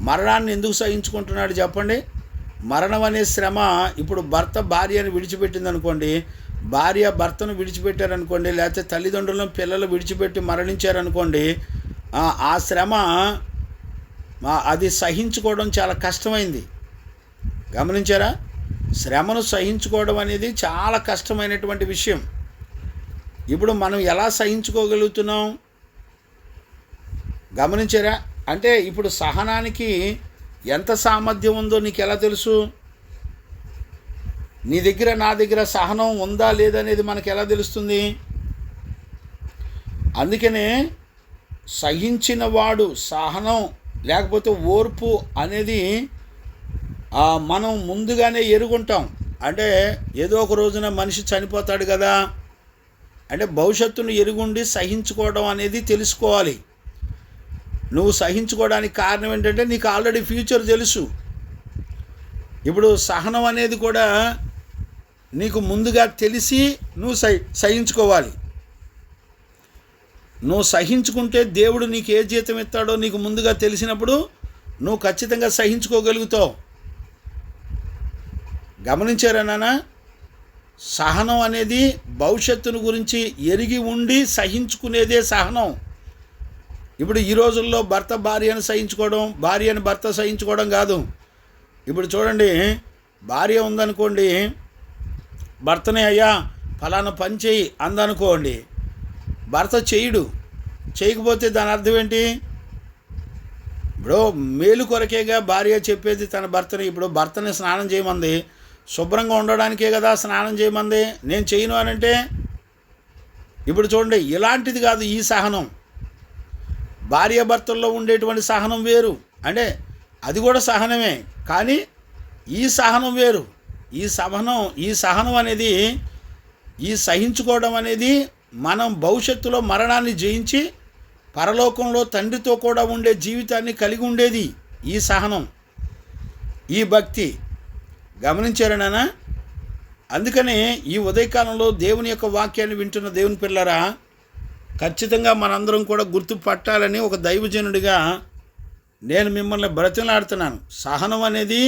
మరణాన్ని ఎందుకు సహించుకుంటున్నాడు చెప్పండి? మరణం అనే శ్రమ. ఇప్పుడు భర్త భార్యను విడిచిపెట్టింది అనుకోండి, భార్య భర్తను విడిచిపెట్టారనుకోండి, లేకపోతే తల్లిదండ్రులను పిల్లలు విడిచిపెట్టి మరణించారనుకోండి, ఆ శ్రమ అది సహించుకోవడం చాలా కష్టమైంది. గమనించారా? శ్రమను సహించుకోవడం అనేది చాలా కష్టమైనటువంటి విషయం. ఇప్పుడు మనం ఎలా సహించుకోగలుగుతున్నాం? గమనించారా? అంటే ఇప్పుడు సహనానికి ఎంత సామర్థ్యం ఉందో నీకు ఎలా తెలుసు? నీ దగ్గర నా దగ్గర సహనం ఉందా లేదనేది మనకు ఎలా తెలుస్తుంది? అందుకనే సహించిన వాడు సహనం లేకపోతే ఓర్పు అనేది మనం ముందుగానే ఎరుగుంటాం. అంటే ఏదో ఒక రోజున మనిషి చనిపోతాడు కదా, అంటే భవిష్యత్తును ఎరుగుండి సహించుకోవడం అనేది తెలుసుకోవాలి. నువ్వు సహించుకోవడానికి కారణం ఏంటంటే నీకు ఆల్రెడీ ఫ్యూచర్ తెలుసు. ఇప్పుడు సహనం అనేది కూడా నీకు ముందుగా తెలిసి నువ్వు సహించుకోవాలి. నువ్వు సహించుకుంటే దేవుడు నీకు ఏ జీతం ఇస్తాడో నీకు ముందుగా తెలిసినప్పుడు నువ్వు ఖచ్చితంగా సహించుకోగలుగుతావు. గమనించారా నాన్న? సహనం అనేది భవిష్యత్తును గురించి ఎరిగి ఉండి సహించుకునేదే సహనం. ఇప్పుడు ఈ రోజుల్లో భర్త భార్యను సహించుకోవడం, భార్యను భర్త సహించుకోవడం కాదు. ఇప్పుడు చూడండి, భార్య ఉందనుకోండి, భర్తనే అయ్యా ఫలానా పని చేయి అందనుకోండి, భర్త చేయకపోతే దాని అర్థం ఏంటి? ఇప్పుడు మేలు కొరకేగా భార్య చెప్పేది తన భర్తని. ఇప్పుడు భర్తని స్నానం చేయమంది, శుభ్రంగా ఉండడానికే కదా స్నానం చేయమంది. నేను చేయను అనంటే ఇప్పుడు చూడండి, ఇలాంటిది కాదు ఈ సహనం. భార్యాభర్తల్లో ఉండేటువంటి సహనం వేరు. అంటే అది కూడా సహనమే, కానీ ఈ సహనం వేరు. ఈ సహనం అనేది, ఈ సహించుకోవడం అనేది మనం భవిష్యత్తులో మరణాన్ని జయించి పరలోకంలో తండ్రితో కూడా ఉండే జీవితాన్ని కలిగి ఉండేది ఈ సహనం, ఈ భక్తి. గమనించారా నాన్న? అందుకనే ఈ ఉదయకాలంలో దేవుని యొక్క వాక్యాన్ని వింటున్న దేవుని పిల్లరా, ఖచ్చితంగా మనందరం కూడా గుర్తుపట్టాలని ఒక దైవజనుడిగా నేను మిమ్మల్ని బ్రతిమలాడుతున్నాను. సహనం అనేది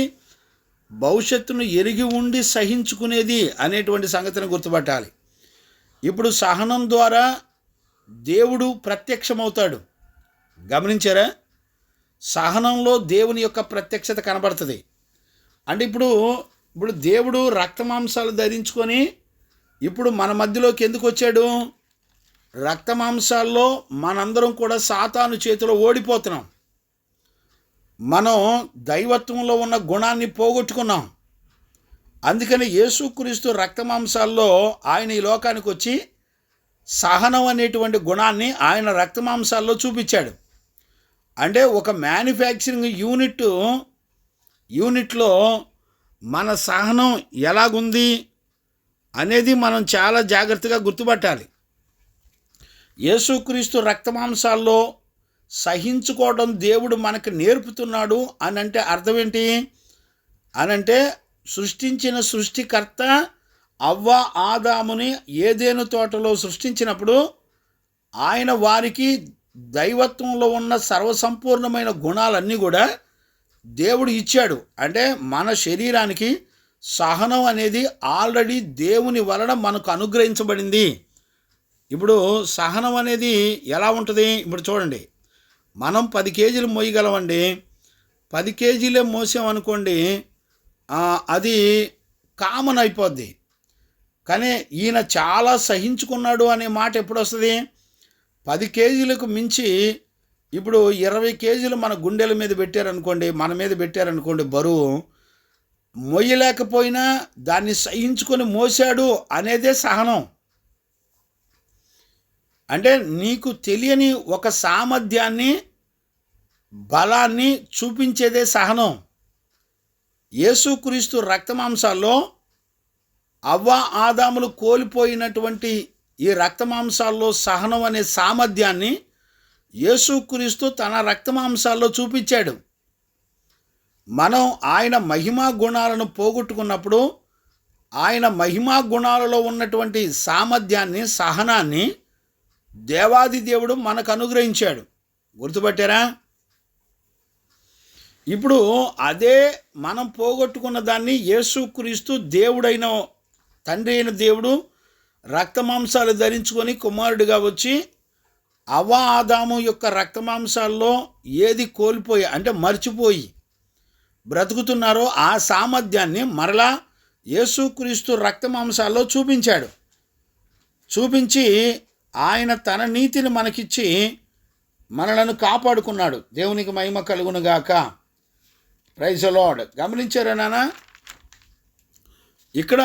భవిష్యత్తును ఎరిగి ఉండి సహించుకునేది అనేటువంటి సంగతిని గుర్తుపట్టాలి. ఇప్పుడు సహనం ద్వారా దేవుడు ప్రత్యక్షమవుతాడు. గమనించారా? సహనంలో దేవుని యొక్క ప్రత్యక్షత కనబడుతుంది. అంటే ఇప్పుడు దేవుడు రక్తమాంసాలు ధరించుకొని ఇప్పుడు మన మధ్యలోకి ఎందుకు వచ్చాడు? రక్తమాంసాల్లో మనందరం కూడా సాతాను చేతిలో ఓడిపోతున్నాం. మనం దైవత్వంలో ఉన్న గుణాన్ని పోగొట్టుకున్నాం. అందుకని యేసుక్రీస్తు రక్తమాంసాల్లో ఆయన ఈ లోకానికి వచ్చి సహనం అనేటువంటి గుణాన్ని ఆయన రక్తమాంసాల్లో చూపించాడు. అంటే ఒక మ్యానుఫ్యాక్చరింగ్ యూనిట్లో మన సహనం ఎలాగుంది అనేది మనం చాలా జాగ్రత్తగా గుర్తుపట్టాలి. యేసుక్రీస్తు రక్తమాంసాల్లో సహించుకోవడం దేవుడు మనకు నేర్పుతున్నాడు అని అంటే అర్థం ఏంటి అనంటే, సృష్టించిన సృష్టికర్త అవ్వ ఆదాముని ఏదేను తోటలో సృష్టించినప్పుడు ఆయన వారికి దైవత్వంలో ఉన్న సర్వసంపూర్ణమైన గుణాలన్నీ కూడా దేవుడు ఇచ్చాడు. అంటే మన శరీరానికి సహనం అనేది ఆల్రెడీ దేవుని వలన మనకు అనుగ్రహించబడింది. ఇప్పుడు సహనం అనేది ఎలా ఉంటుంది? ఇప్పుడు చూడండి, మనం 10 కేజీలు మోయగలమండి. 10 కేజీలే మోసామనుకోండి, అది కామన్ అయిపోద్ది. కానీ ఈయన చాలా సహించుకున్నాడు అనే మాట ఎప్పుడు వస్తుంది? 10 కేజీలకు మించి ఇప్పుడు 20 కేజీలు మన గుండెల మీద పెట్టారనుకోండి, మన మీద పెట్టారనుకోండి, బరువు మోయలేకపోయినా దాన్ని సహించుకొని మోసాడు అనేదే సహనం. అంటే నీకు తెలియని ఒక సామర్థ్యాన్ని, బలాన్ని చూపించేదే సహనం. యేసుక్రీస్తు రక్తమాంసాల్లో అవ్వ ఆదాములు కోల్పోయినటువంటి ఈ రక్తమాంసాల్లో సహనం అనే సామర్థ్యాన్ని యేసుక్రీస్తు తన రక్తమాంసాల్లో చూపించాడు. మనం ఆయన మహిమా గుణాలను పోగొట్టుకున్నప్పుడు ఆయన మహిమా గుణాలలో ఉన్నటువంటి సామర్థ్యాన్ని, సహనాన్ని దేవాది దేవుడు మనకు అనుగ్రహించాడు. గుర్తుపట్టారా? ఇప్పుడు అదే మనం పోగొట్టుకున్న దాన్ని యేసుక్రీస్తు దేవుడైన తండ్రి అయిన దేవుడు రక్తమాంసాలు ధరించుకొని కుమారుడిగా వచ్చి అవ్వ ఆదాము యొక్క రక్తమాంసాల్లో ఏది కోల్పోయి అంటే మర్చిపోయి బ్రతుకుతున్నారో ఆ సామర్థ్యాన్ని మరలా యేసుక్రీస్తు రక్తమాంసాల్లో చూపించాడు. చూపించి ఆయన తన నీతిని మనకిచ్చి మనలను కాపాడుకున్నాడు. దేవునికి మహిమ కలుగునుగాక. Praise the Lord. గమనించారా నాన్న? ఇక్కడ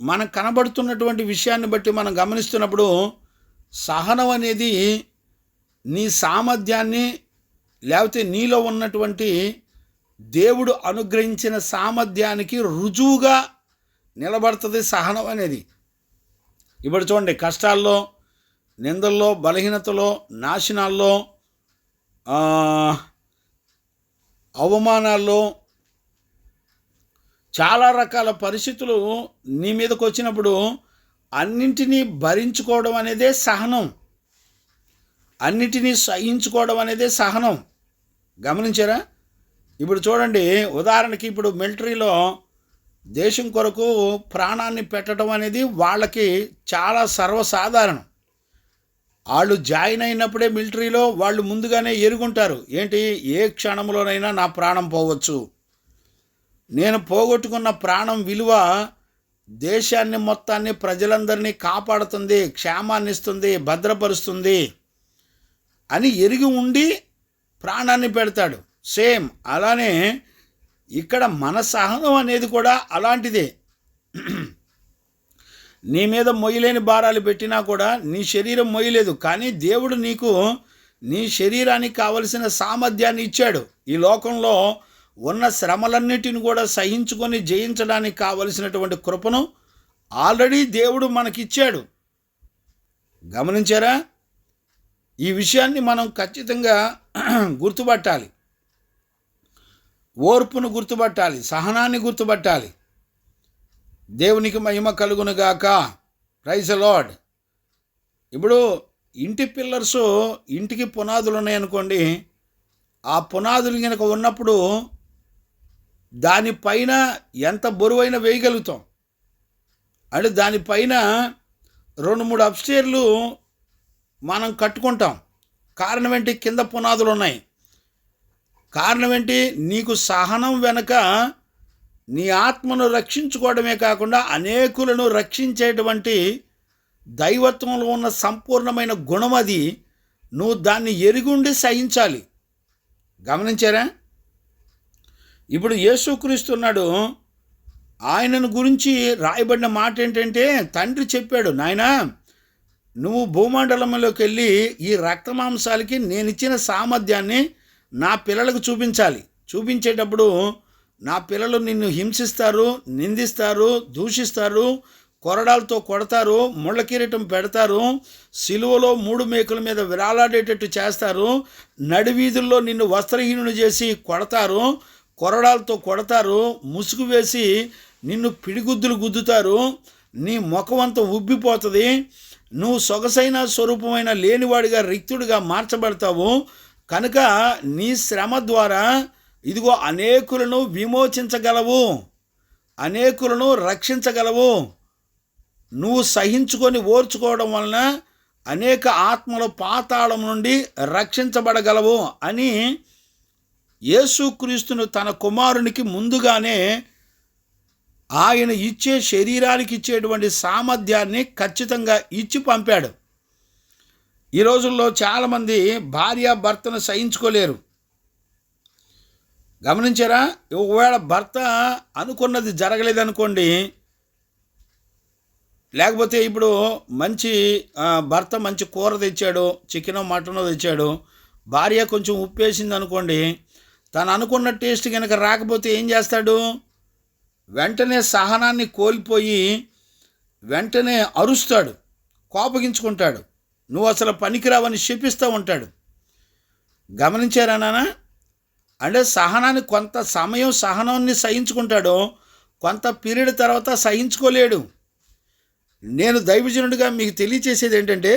మనకు కనబడుతున్నటువంటి విషయాన్ని బట్టి మనం గమనిస్తున్నప్పుడు సహనం అనేది నీ సామర్థ్యాన్ని లేకపోతే నీలో ఉన్నటువంటి దేవుడు అనుగ్రహించిన సామర్థ్యానికి రుజువుగా నిలబడుతుంది సహనం అనేది. ఇప్పుడు చూడండి, కష్టాల్లో, నిందల్లో, బలహీనతలో, నాశనాల్లో, అవమానాల్లో, చాలా రకాల పరిస్థితులు నీ మీదకి వచ్చినప్పుడు అన్నింటినీ భరించుకోవడం అనేదే సహనం. అన్నిటినీ సహించుకోవడం అనేదే సహనం. గమనించారా? ఇప్పుడు చూడండి, ఉదాహరణకి ఇప్పుడు మిలిటరీలో దేశం కొరకు ప్రాణాన్ని పెట్టడం అనేది వాళ్ళకి చాలా సర్వసాధారణం. వాళ్ళు జాయిన్ అయినప్పుడే మిలిటరీలో వాళ్ళు ముందుగానే ఎరుగుంటారు. ఏంటి, ఏ క్షణంలోనైనా నా ప్రాణం పోవచ్చు. నేను పోగొట్టుకున్న ప్రాణం విలువ దేశాన్ని మొత్తాన్ని, ప్రజలందరినీ కాపాడుతుంది, క్షేమాన్ని ఇస్తుంది, భద్రపరుస్తుంది అని ఎరిగి ఉండి ప్రాణాన్ని పెడతాడు. సేమ్ అలానే ఇక్కడ మన సహనం అనేది కూడా అలాంటిదే. నీ మీద మొయ్యలేని భారాలు పెట్టినా కూడా నీ శరీరం మొయ్యలేదు, కానీ దేవుడు నీకు నీ శరీరానికి కావలసిన సామర్థ్యాన్ని ఇచ్చాడు. ఈ లోకంలో ఉన్న శ్రమలన్నిటిని కూడా సహించుకొని జయించడానికి కావలసినటువంటి కృపను ఆల్రెడీ దేవుడు మనకిచ్చాడు. గమనించారా? ఈ విషయాన్ని మనం ఖచ్చితంగా గుర్తుపట్టాలి. ఓర్పును గుర్తుపట్టాలి, సహనాన్ని గుర్తుపట్టాలి. దేవునికి మహిమ కలుగునుగాక. Praise the Lord. ఇప్పుడు ఇంటి పిల్లర్స్, ఇంటికి పునాదులు ఉన్నాయనుకోండి, ఆ పునాదులు కనుక ఉన్నప్పుడు దానిపైన ఎంత బరువైన వేయగలుగుతాం. అంటే దానిపైన 2-3 అప్స్టేర్లు మనం కట్టుకుంటాం. కారణం ఏంటి? కింద పునాదులు ఉన్నాయి. కారణం ఏంటి? నీకు సహనం వెనక నీ ఆత్మను రక్షించుకోవడమే కాకుండా అనేకులను రక్షించేటువంటి దైవత్వంలో ఉన్న సంపూర్ణమైన గుణం అది. నువ్వు దాన్ని ఎరుగుండి సహించాలి. గమనించారా? ఇప్పుడు యేసుక్రీస్తు ఉన్నాడు. ఆయనను గురించి రాయబడిన మాట ఏంటంటే, తండ్రి చెప్పాడు, నాయనా నువ్వు భూమండలంలోకి వెళ్ళి ఈ రక్తమాంసాలకి నేను ఇచ్చిన సామర్థ్యాన్ని నా పిల్లలకు చూపించాలి. చూపించేటప్పుడు నా పిల్లలు నిన్ను హింసిస్తారు, నిందిస్తారు, దూషిస్తారు, కొరడాలతో కొడతారు, ముళ్ళ కిరీటం పెడతారు, సిలువలో 3 మేకుల మీద విరాలాడేటట్టు చేస్తారు, నడివీధుల్లో నిన్ను వస్త్రహీనుని చేసి కొడతారు, కొరడాలతో కొడతారు, ముసుగు వేసి నిన్ను పిడిగుద్దులు గుద్దుతారు, నీ ముఖం అంతా ఉబ్బిపోతుంది, నువ్వు సొగసైన స్వరూపమైన లేనివాడిగా రిక్తుడిగా మార్చబడతావు. కనుక నీ శ్రమ ద్వారా ఇదిగో అనేకులను విమోచించగలవు, అనేకులను రక్షించగలవు. నువ్వు సహించుకొని ఓర్చుకోవడం వలన అనేక ఆత్మలు పాతాళం నుండి రక్షించబడగలవు అని యేసుక్రీస్తును తన కుమారునికి ముందుగానే ఆయన ఇచ్చే శరీరానికి ఇచ్చేటువంటి సామర్థ్యాన్ని ఖచ్చితంగా ఇచ్చి పంపాడు. ఈ రోజుల్లో చాలామంది భార్యాభర్తను సహించుకోలేరు. గమనించారా? ఒకవేళ భర్త అనుకున్నది జరగలేదనుకోండి, లేకపోతే ఇప్పుడు భర్త మంచి కూర తెచ్చాడు, చికెనో మటనో తెచ్చాడు, భార్య కొంచెం ఉప్పేసింది అనుకోండి, తను అనుకున్న టేస్ట్ కనుక రాకపోతే ఏం చేస్తాడు? వెంటనే సహనాన్ని కోల్పోయి వెంటనే అరుస్తాడు, కోపగించుకుంటాడు, నువ్వు అసలు పనికిరావని శపిస్తూ ఉంటాడు. గమనించారా నాన్న? అంటే సహనాన్ని కొంత సమయం సహనాన్ని సహించుకుంటాడు, కొంత పీరియడ్ తర్వాత సహించుకోలేడు. నేను దైవజనుడిగా మీకు తెలియచేసేది ఏంటంటే,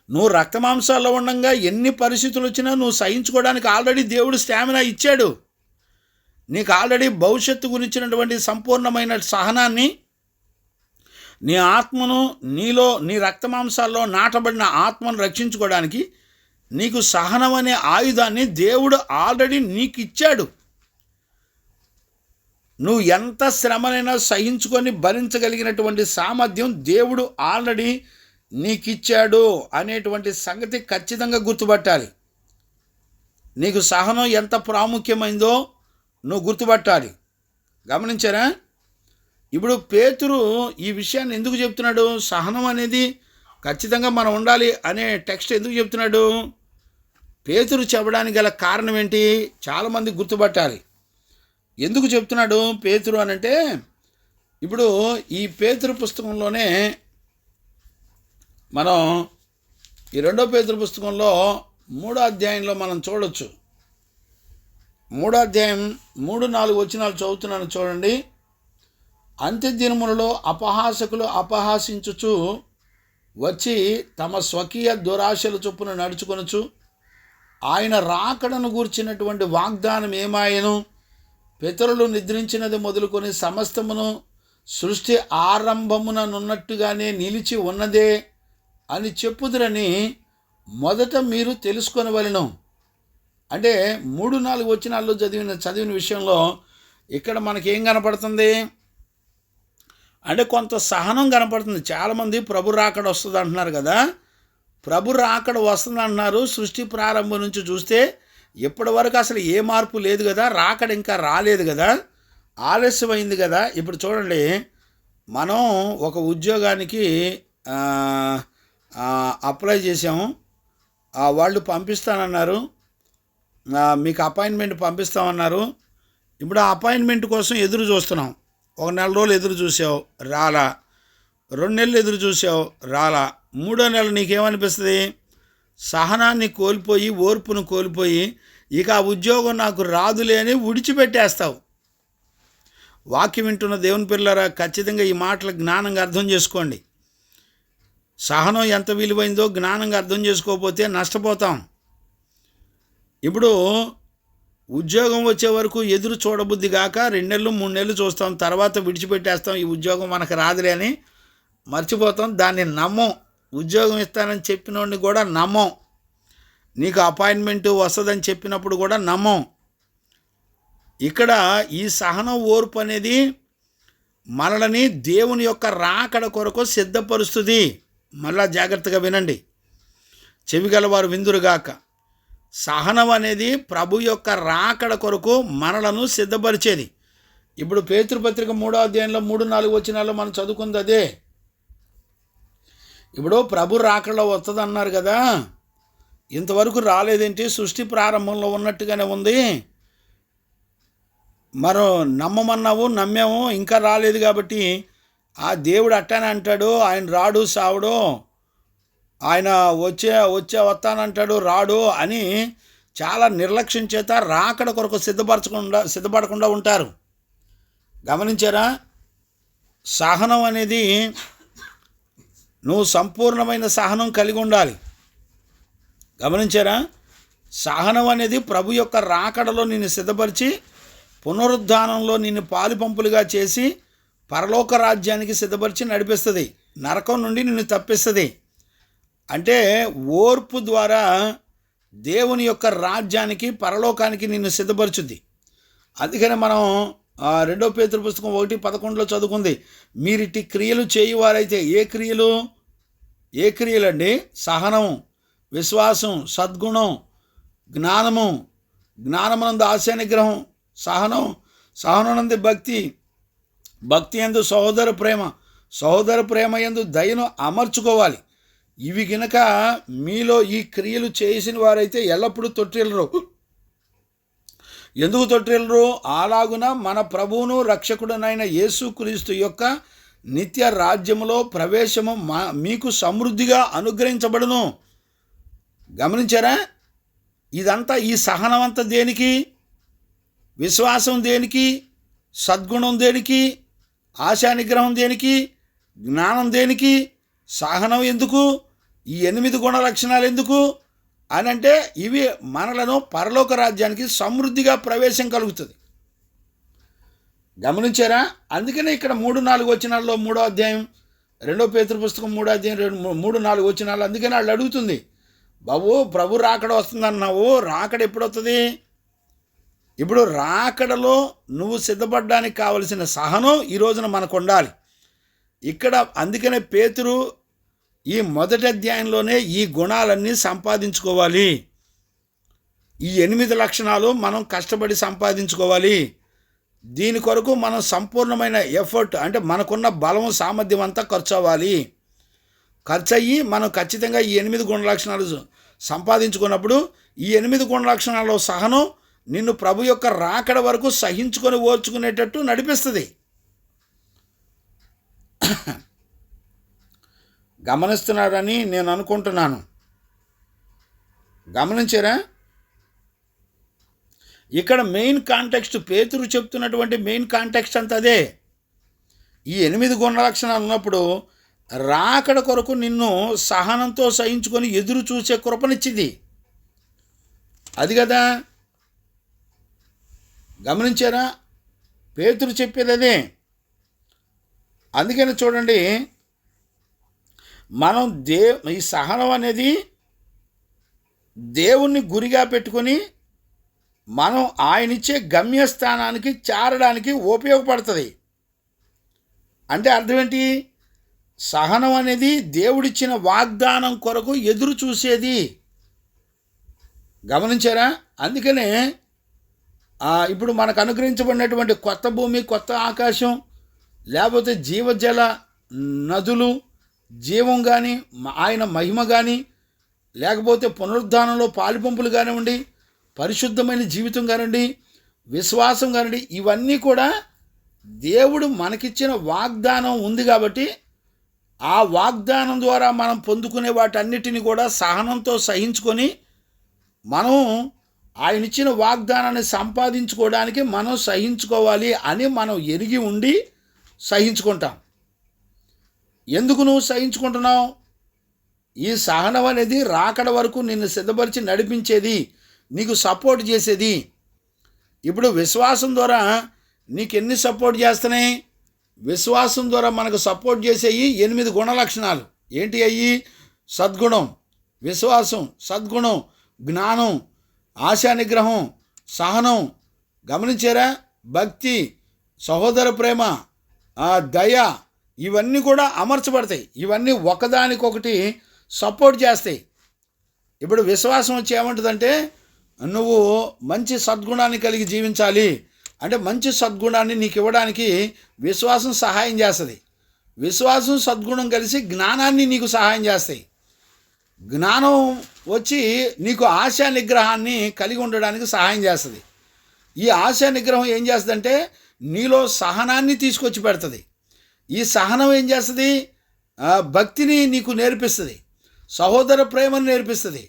నువ్వు రక్తమాంసాల్లో ఉండగా ఎన్ని పరిస్థితులు వచ్చినా నువ్వు సహించుకోవడానికి ఆల్రెడీ దేవుడు స్టామినా ఇచ్చాడు. నీకు ఆల్రెడీ భవిష్యత్తు గురించినటువంటి సంపూర్ణమైన సహనాన్ని, నీ ఆత్మను, నీలో నీ రక్తమాంసాల్లో నాటబడిన ఆత్మను రక్షించుకోవడానికి నీకు సహనం అనే ఆయుధాన్ని దేవుడు ఆల్రెడీ నీకు ఇచ్చాడు. నువ్వు ఎంత శ్రమనైనా సహించుకొని భరించగలిగినటువంటి సామర్థ్యం దేవుడు ఆల్రెడీ నీకు ఇచ్చాడు అనేటువంటి సంగతి ఖచ్చితంగా గుర్తుపట్టాలి. నీకు సహనం ఎంత ప్రాముఖ్యమైందో నువ్వు గుర్తుపట్టాలి. గమనించారా? ఇప్పుడు పేతురు ఈ విషయాన్ని ఎందుకు చెప్తున్నాడు? సహనం అనేది ఖచ్చితంగా మనం ఉండాలి అనే టెక్స్ట్ ఎందుకు చెప్తున్నాడు? పేతురు చెప్పడానికి గల కారణం ఏంటి? చాలామంది గుర్తుపట్టాలి. ఎందుకు చెప్తున్నాడు పేతురు అనంటే, ఇప్పుడు ఈ పేతురు పుస్తకంలోనే మనం ఈ 2వ పేతురు పుస్తకంలో 3వ అధ్యాయంలో మనం చూడొచ్చు. 3వ అధ్యాయం 3-4 వచనాలు చదువుతున్నాను చూడండి. అంత్యదినములలో అపహాసకులు అపహాసించుచు వచ్చి తమ స్వకీయ దురాశల చొప్పున నడుచుకొనుచు ఆయన రాకడను గూర్చినటువంటి వాగ్దానం ఏమాయను, పితరులు నిద్రించినది మొదలుకొని సమస్తమును సృష్టి ఆరంభముననున్నట్టుగానే నిలిచి ఉన్నదే అని చెప్పుదురని మొదట మీరు తెలుసుకొనవలెను. అంటే 3-4 వచనాల్లో చదివిన విషయంలో ఇక్కడ మనకేం కనపడుతుంది అంటే కొంత సహనం కనపడుతుంది. చాలామంది ప్రభు రాకడ వస్తుంది అంటున్నారు కదా. ప్రభు రాకడ వస్తుంది అంటున్నారు. సృష్టి ప్రారంభం నుంచి చూస్తే ఇప్పటి వరకు అసలు ఏ మార్పు లేదు కదా. రాకడ ఇంకా రాలేదు కదా, ఆలస్యమైంది కదా. ఇప్పుడు చూడండి, మనం ఒక ఉద్యోగానికి అప్లై చేసాము. వాళ్ళు పంపిస్తానన్నారు, మీకు అపాయింట్మెంట్ పంపిస్తామన్నారు. ఇప్పుడు ఆ అపాయింట్మెంట్ కోసం ఎదురు చూస్తున్నాం. 1 నెల రోజులు ఎదురు చూసావు, రాలా. 2 నెలలు ఎదురు చూసావు, రాలా. 3వ నెల నీకేమనిపిస్తుంది? సహనాన్ని కోల్పోయి, ఓర్పును కోల్పోయి, ఇక ఆ ఉద్యోగం నాకు రాదులే అని విడిచిపెట్టేస్తావు. వాక్యం వింటున్న దేవుని పిల్లలారా, ఖచ్చితంగా ఈ మాటలు జ్ఞానంగా అర్థం చేసుకోండి. సహనం ఎంత విలువైందో జ్ఞానంగా అర్థం చేసుకోకపోతే నష్టపోతాం. ఇప్పుడు ఉద్యోగం వచ్చే వరకు ఎదురు చూడబుద్ధి కాక 2 నెలలు 3 నెలలు చూస్తాం, తర్వాత విడిచిపెట్టేస్తాం. ఈ ఉద్యోగం మనకు రాదులే అని మర్చిపోతాం. దాన్ని నమ్మం. ఉద్యోగం ఇస్తానని చెప్పినోడిని కూడా నమ్మం. నీకు అపాయింట్మెంట్ వస్తుందని చెప్పినప్పుడు కూడా నమ్మం. ఇక్కడ ఈ సహనం, ఓర్పు అనేది మనల్ని దేవుని యొక్క రాకడ కొరకు సిద్ధపరుస్తుంది. మళ్ళా జాగ్రత్తగా వినండి, చెవిగలవారు విందురుగాక. సహనం అనేది ప్రభు యొక్క రాకడ కొరకు మనలను సిద్ధపరిచేది. ఇప్పుడు పేతురుపత్రిక 3వ అధ్యాయంలో 3-4 వచనాల్లో మనం చదువుకుంది అదే. ఇప్పుడు ప్రభు రాకడలో వస్తుంది అన్నారు కదా, ఇంతవరకు రాలేదేంటి? సృష్టి ప్రారంభంలో ఉన్నట్టుగానే ఉంది. మనం నమ్మమన్నావు, నమ్మాము, ఇంకా రాలేదు. కాబట్టి ఆ దేవుడు అట్టానే అంటాడు, ఆయన రాడు, సావుడు, ఆయన వస్తానంటాడు, రాడు అని చాలా నిర్లక్ష్యం చేత రాకడ కొరకు సిద్ధపడకుండా ఉంటారు. గమనించారా? సహనం అనేది నువ్వు సంపూర్ణమైన సహనం కలిగి ఉండాలి. గమనించారా? సహనం అనేది ప్రభు యొక్క రాకడలో నిన్ను సిద్ధపరిచి పునరుద్ధానంలో నిన్ను పాలుపంపులుగా చేసి పరలోక రాజ్యానికి సిద్ధపరిచి నడిపిస్తుంది. నరకం నుండి నిన్ను తప్పిస్తుంది. అంటే ఓర్పు ద్వారా దేవుని యొక్క రాజ్యానికి, పరలోకానికి నిన్ను సిద్ధపరుచుద్ది. అందుకని మనం 2వ పేతురు పుస్తకం 1:11 చదువుకుంది. మీరిట్టి క్రియలు చేయువారైతే, ఏ క్రియలు అండి? సహనము, విశ్వాసం, సద్గుణం, జ్ఞానము, జ్ఞానమునందు ఆశా నిగ్రహం, సహనమునందు భక్తి యందు సహోదర ప్రేమ యందు దయను అమర్చుకోవాలి. ఇవి గనక మీలో ఈ క్రియలు చేసిన వారైతే ఎల్లప్పుడూ తొట్టిల్లరు. ఎందుకు తొట్టిల్లరు? అలాగున మన ప్రభువును రక్షకుడనైన యేసుక్రీస్తు యొక్క నిత్య రాజ్యములో ప్రవేశము మీకు సమృద్ధిగా అనుగ్రహించబడును. గమనించారా? ఇదంతా ఈ సహనం అంతా దేనికి? విశ్వాసం దేనికి? సద్గుణం దేనికి? ఆశా నిగ్రహం దేనికి? జ్ఞానం దేనికి? సహనం ఎందుకు? ఈ 8 గుణ లక్షణాలు ఎందుకు అని అంటే ఇవి మనలను పరలోక రాజ్యానికి సమృద్ధిగా ప్రవేశం కలుగుతుంది. గమనించారా? అందుకనే ఇక్కడ 3-4 వచనాల్లో 3వ అధ్యాయం 2 పేతురు పుస్తకం 3వ అధ్యాయం 3-4 వచనాలు అందుకని వాళ్ళు అడుగుతుంది, బాబు ప్రభు రాకడ వస్తుందన్నావు, రాకడ ఎప్పుడు వస్తుంది? ఇప్పుడు రాకడలో నువ్వు సిద్ధపడడానికి కావలసిన సహనం ఈ రోజున మనకు ఉండాలి. ఇక్కడ అందుకనే పేతురు ఈ మొదటి అధ్యాయంలోనే ఈ గుణాలన్నీ సంపాదించుకోవాలి. ఈ 8 లక్షణాలు మనం కష్టపడి సంపాదించుకోవాలి. దీని కొరకు మనం సంపూర్ణమైన ఎఫర్ట్ అంటే మనకున్న బలం సామర్థ్యం అంతా ఖర్చు అవ్వాలి. ఖర్చు అయ్యి మనం ఖచ్చితంగా ఈ 8 గుణ లక్షణాలు సంపాదించుకున్నప్పుడు ఈ 8 గుణ లక్షణాల్లో సహనం నిన్ను ప్రభు యొక్క రాకడ వరకు సహించుకొని ఓర్చుకునేటట్టు నడిపిస్తుంది. గమనిస్తున్నారని నేను అనుకుంటున్నాను. గమనించారా? ఇక్కడ మెయిన్ కాంటెక్స్ట్ పేతురు చెప్తున్నటువంటి మెయిన్ కాంటెక్స్ట్ అంతా అదే. ఈ 8 గుణ లక్షణాలు ఉన్నప్పుడు రాకడ కొరకు నిన్ను సహనంతో సహించుకొని ఎదురు చూసే కృపనిచ్చింది. అది కదా. గమనించారా? పేతురు చెప్పేది అదే. అందుకని చూడండి, మనం ఈ సహనం అనేది దేవుణ్ణి గురిగా పెట్టుకొని మనం ఆయనిచ్చే గమ్యస్థానానికి చేరడానికి ఉపయోగపడుతుంది. అంటే అర్థం ఏంటి? సహనం అనేది దేవుడిచ్చిన వాగ్దానం కొరకు ఎదురు చూసేది. గమనించారా? అందుకనే ఇప్పుడు మనకు అనుగ్రహించబడినటువంటి కొత్త భూమి, కొత్త ఆకాశం, లేకపోతే జీవజల నదులు, జీవం కానీ, ఆయన మహిమ కానీ, లేకపోతే పునరుద్ధానంలో పాలుపంపులు కానివ్వండి, పరిశుద్ధమైన జీవితం కానివ్వండి, విశ్వాసం కానివ్వండి, ఇవన్నీ కూడా దేవుడు మనకిచ్చిన వాగ్దానం ఉంది. కాబట్టి ఆ వాగ్దానం ద్వారా మనం పొందుకునే వాటన్నిటిని కూడా సహనంతో సహించుకొని మనం ఆయన ఇచ్చిన వాగ్దానాన్ని సంపాదించుకోవడానికి మనం సహించుకోవాలి అని మనం ఎరిగి ఉండి సహించుకుంటాం. ఎందుకు నువ్వు సహించుకుంటున్నావు? ఈ సహనం అనేది రాకడ వరకు నిన్ను సిద్ధపరిచి నడిపించేది, నీకు సపోర్ట్ చేసేది. ఇప్పుడు విశ్వాసం ద్వారా నీకు ఎన్ని సపోర్ట్ చేస్తున్నాయి? విశ్వాసం ద్వారా మనకు సపోర్ట్ చేసేవి 8 గుణ లక్షణాలు. ఏంటి అయ్యి? సద్గుణం, విశ్వాసం, సద్గుణం, జ్ఞానం, ఆశా నిగ్రహం, సహనం. గమనించారా? భక్తి, సహోదర ప్రేమ, దయ, ఇవన్నీ కూడా అమర్చబడతాయి. ఇవన్నీ ఒకదానికొకటి సపోర్ట్ చేస్తాయి. ఇప్పుడు విశ్వాసం వచ్చి ఏమంటుందంటే, నువ్వు మంచి సద్గుణాన్ని కలిగి జీవించాలి అంటే మంచి సద్గుణాన్ని నీకు ఇవ్వడానికి విశ్వాసం సహాయం చేస్తుంది. విశ్వాసం, సద్గుణం కలిసి జ్ఞానాన్ని నీకు సహాయం చేస్తాయి. జ్ఞానం వచ్చి నీకు ఆశా నిగ్రహాన్ని కలిగి ఉండడానికి సహాయం చేస్తుంది. ఈ ఆశా నిగ్రహం ఏం చేస్తుందంటే నీలో సహనాన్ని తీసుకొచ్చి పెడుతుంది. ఈ సహనం ఏం చేస్తుంది? భక్తిని నీకు నేర్పిస్తుంది, సహోదర ప్రేమను నేర్పిస్తుంది.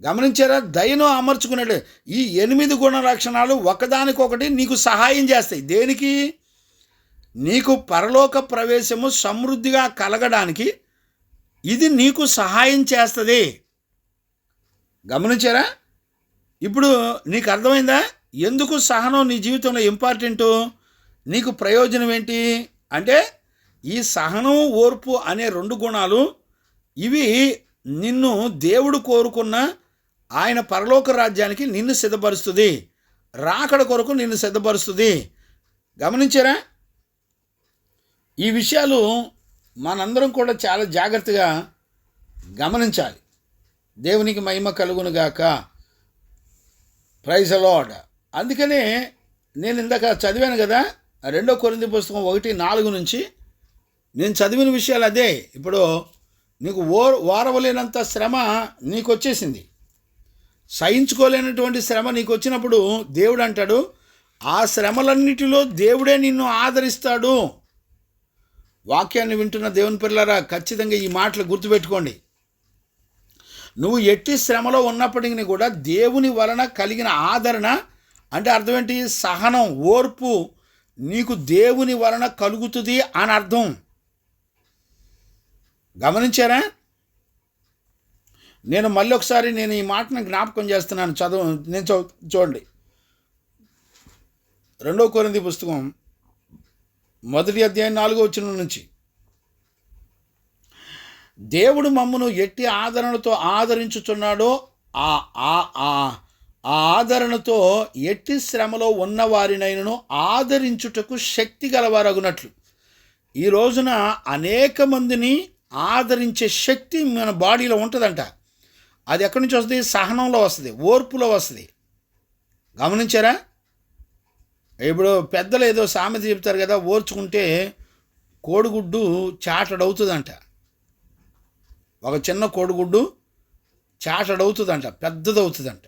గమనించారా? దయను అమర్చుకున్నట్టు ఈ 8 గుణ లక్షణాలు ఒకదానికొకటి నీకు సహాయం చేస్తాయి. దేనికి? నీకు పరలోక ప్రవేశము సమృద్ధిగా కలగడానికి ఇది నీకు సహాయం చేస్తుంది. గమనించారా? ఇప్పుడు నీకు అర్థమైందా ఎందుకు సహనం నీ జీవితంలో ఇంపార్టెంటు? నీకు ప్రయోజనం ఏంటి అంటే ఈ సహనం, ఓర్పు అనే 2 గుణాలు ఇవి నిన్ను దేవుడు కోరుకున్న ఆయన పరలోక రాజ్యానికి నిన్ను సిద్ధపరుస్తుంది, రాకడ కొరకు నిన్ను సిద్ధపరుస్తుంది. గమనించారా? ఈ విషయాలు మనందరం కూడా చాలా జాగ్రత్తగా గమనించాలి. దేవునికి మహిమ కలుగునుగాక. Praise the Lord. అందుకనే నేను ఇందాక చదివాను కదా 2 కొరింథీ పుస్తకం 1:4 నుంచి నేను చదివిన విషయాలు అదే. ఇప్పుడు నీకు ఓరవలేనంత శ్రమ నీకు వచ్చేసింది, సహించుకోలేనటువంటి శ్రమ నీకు వచ్చినప్పుడు దేవుడు అంటాడు, ఆ శ్రమలన్నిటిలో దేవుడే నిన్ను ఆదరిస్తాడు. వాక్యాన్ని వింటున్న దేవుని పిల్లలారా ఖచ్చితంగా ఈ మాటలు గుర్తుపెట్టుకోండి. నువ్వు ఎట్టి శ్రమలో ఉన్నప్పటికీ కూడా దేవుని వలన కలిగిన ఆదరణ అంటే అర్థం ఏంటి? సహనం, ఓర్పు నీకు దేవుని వలన కలుగుతుంది అని అర్థం. గమనించారా? నేను మళ్ళీ ఒకసారి ఈ మాటను జ్ఞాపకం చేస్తున్నాను. నేను చూడండి, 2 కొరింథీ పుస్తకం 1వ అధ్యాయం 4వ వచనం నుంచి, దేవుడు మమ్మను ఎట్టి ఆదరణతో ఆదరించుచున్నాడో ఆ ఆదరణతో ఎట్టి శ్రమలో ఉన్నవారినైనను ఆదరించుటకు శక్తి గలవారగునట్లు. ఈ రోజున అనేక మందిని ఆదరించే శక్తి మన బాడీలో ఉంటుందంట. అది ఎక్కడి నుంచి వస్తుంది? సహనంలో వస్తుంది, ఓర్పులో వస్తుంది. గమనించారా? ఇప్పుడు పెద్దలు ఏదో సామెత చెప్తారు కదా, ఓర్చుకుంటే కోడిగుడ్డు చాటడవుతుందంట. ఒక చిన్న కోడిగుడ్డు చాటడవుతుందంట, పెద్దదవుతుందంట